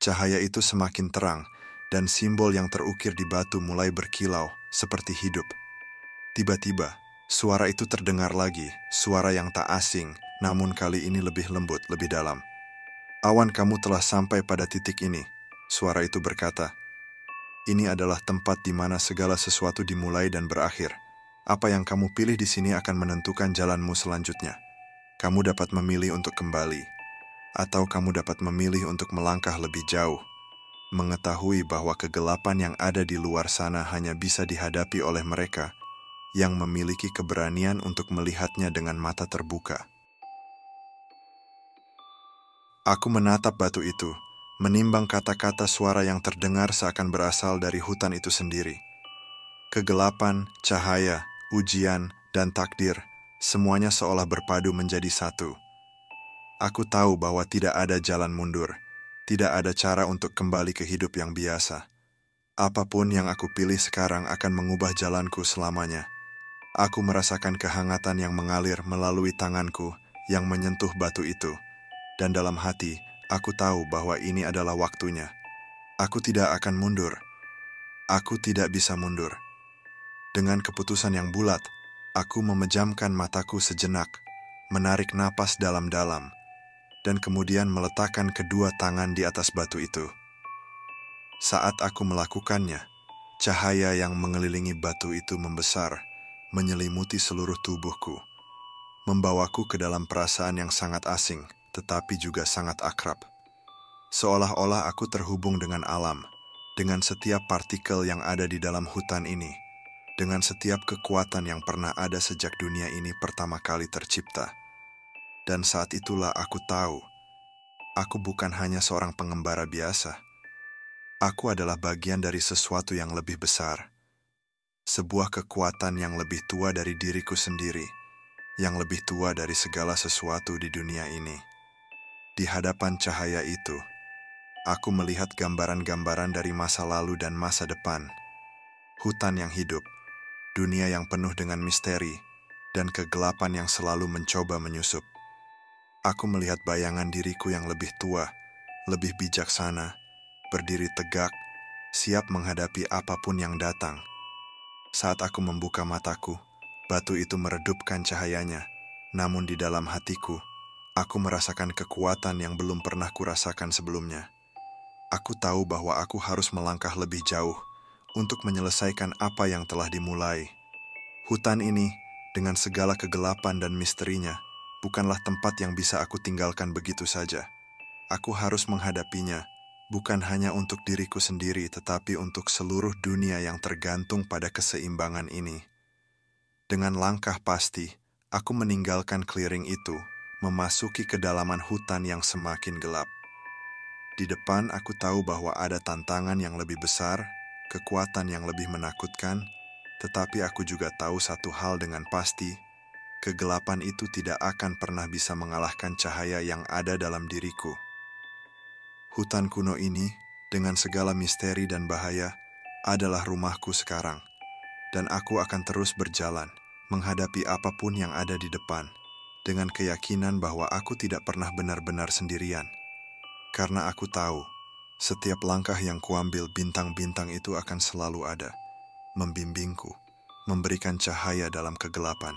Speaker 1: Cahaya itu semakin terang, dan simbol yang terukir di batu mulai berkilau, seperti hidup. Tiba-tiba, suara itu terdengar lagi, suara yang tak asing, namun kali ini lebih lembut, lebih dalam. "Awan, kamu telah sampai pada titik ini," suara itu berkata. "Ini adalah tempat di mana segala sesuatu dimulai dan berakhir. Apa yang kamu pilih di sini akan menentukan jalanmu selanjutnya. Kamu dapat memilih untuk kembali, atau kamu dapat memilih untuk melangkah lebih jauh, mengetahui bahwa kegelapan yang ada di luar sana hanya bisa dihadapi oleh mereka yang memiliki keberanian untuk melihatnya dengan mata terbuka." Aku menatap batu itu, menimbang kata-kata suara yang terdengar seakan berasal dari hutan itu sendiri. Kegelapan, cahaya, ujian, dan takdir, semuanya seolah berpadu menjadi satu. Aku tahu bahwa tidak ada jalan mundur, tidak ada cara untuk kembali ke hidup yang biasa. Apapun yang aku pilih sekarang akan mengubah jalanku selamanya. Aku merasakan kehangatan yang mengalir melalui tanganku yang menyentuh batu itu, dan dalam hati, aku tahu bahwa ini adalah waktunya. Aku tidak akan mundur. Aku tidak bisa mundur. Dengan keputusan yang bulat, aku memejamkan mataku sejenak, menarik napas dalam-dalam, dan kemudian meletakkan kedua tangan di atas batu itu. Saat aku melakukannya, cahaya yang mengelilingi batu itu membesar, menyelimuti seluruh tubuhku, membawaku ke dalam perasaan yang sangat asing, tetapi juga sangat akrab. Seolah-olah aku terhubung dengan alam, dengan setiap partikel yang ada di dalam hutan ini, dengan setiap kekuatan yang pernah ada sejak dunia ini pertama kali tercipta. Dan saat itulah aku tahu, aku bukan hanya seorang pengembara biasa. Aku adalah bagian dari sesuatu yang lebih besar. Sebuah kekuatan yang lebih tua dari diriku sendiri, yang lebih tua dari segala sesuatu di dunia ini. Di hadapan cahaya itu, aku melihat gambaran-gambaran dari masa lalu dan masa depan. Hutan yang hidup, dunia yang penuh dengan misteri, dan kegelapan yang selalu mencoba menyusup. Aku melihat bayangan diriku yang lebih tua, lebih bijaksana, berdiri tegak, siap menghadapi apapun yang datang. Saat aku membuka mataku, batu itu meredupkan cahayanya, namun di dalam hatiku, aku merasakan kekuatan yang belum pernah kurasakan sebelumnya. Aku tahu bahwa aku harus melangkah lebih jauh untuk menyelesaikan apa yang telah dimulai. Hutan ini, dengan segala kegelapan dan misterinya, bukanlah tempat yang bisa aku tinggalkan begitu saja. Aku harus menghadapinya, bukan hanya untuk diriku sendiri, tetapi untuk seluruh dunia yang tergantung pada keseimbangan ini. Dengan langkah pasti, aku meninggalkan clearing itu, memasuki kedalaman hutan yang semakin gelap. Di depan aku tahu bahwa ada tantangan yang lebih besar, kekuatan yang lebih menakutkan, tetapi aku juga tahu satu hal dengan pasti, kegelapan itu tidak akan pernah bisa mengalahkan cahaya yang ada dalam diriku. Hutan kuno ini, dengan segala misteri dan bahaya, adalah rumahku sekarang, dan aku akan terus berjalan, menghadapi apapun yang ada di depan, dengan keyakinan bahwa aku tidak pernah benar-benar sendirian. Karena aku tahu, setiap langkah yang kuambil bintang-bintang itu akan selalu ada, membimbingku, memberikan cahaya dalam kegelapan.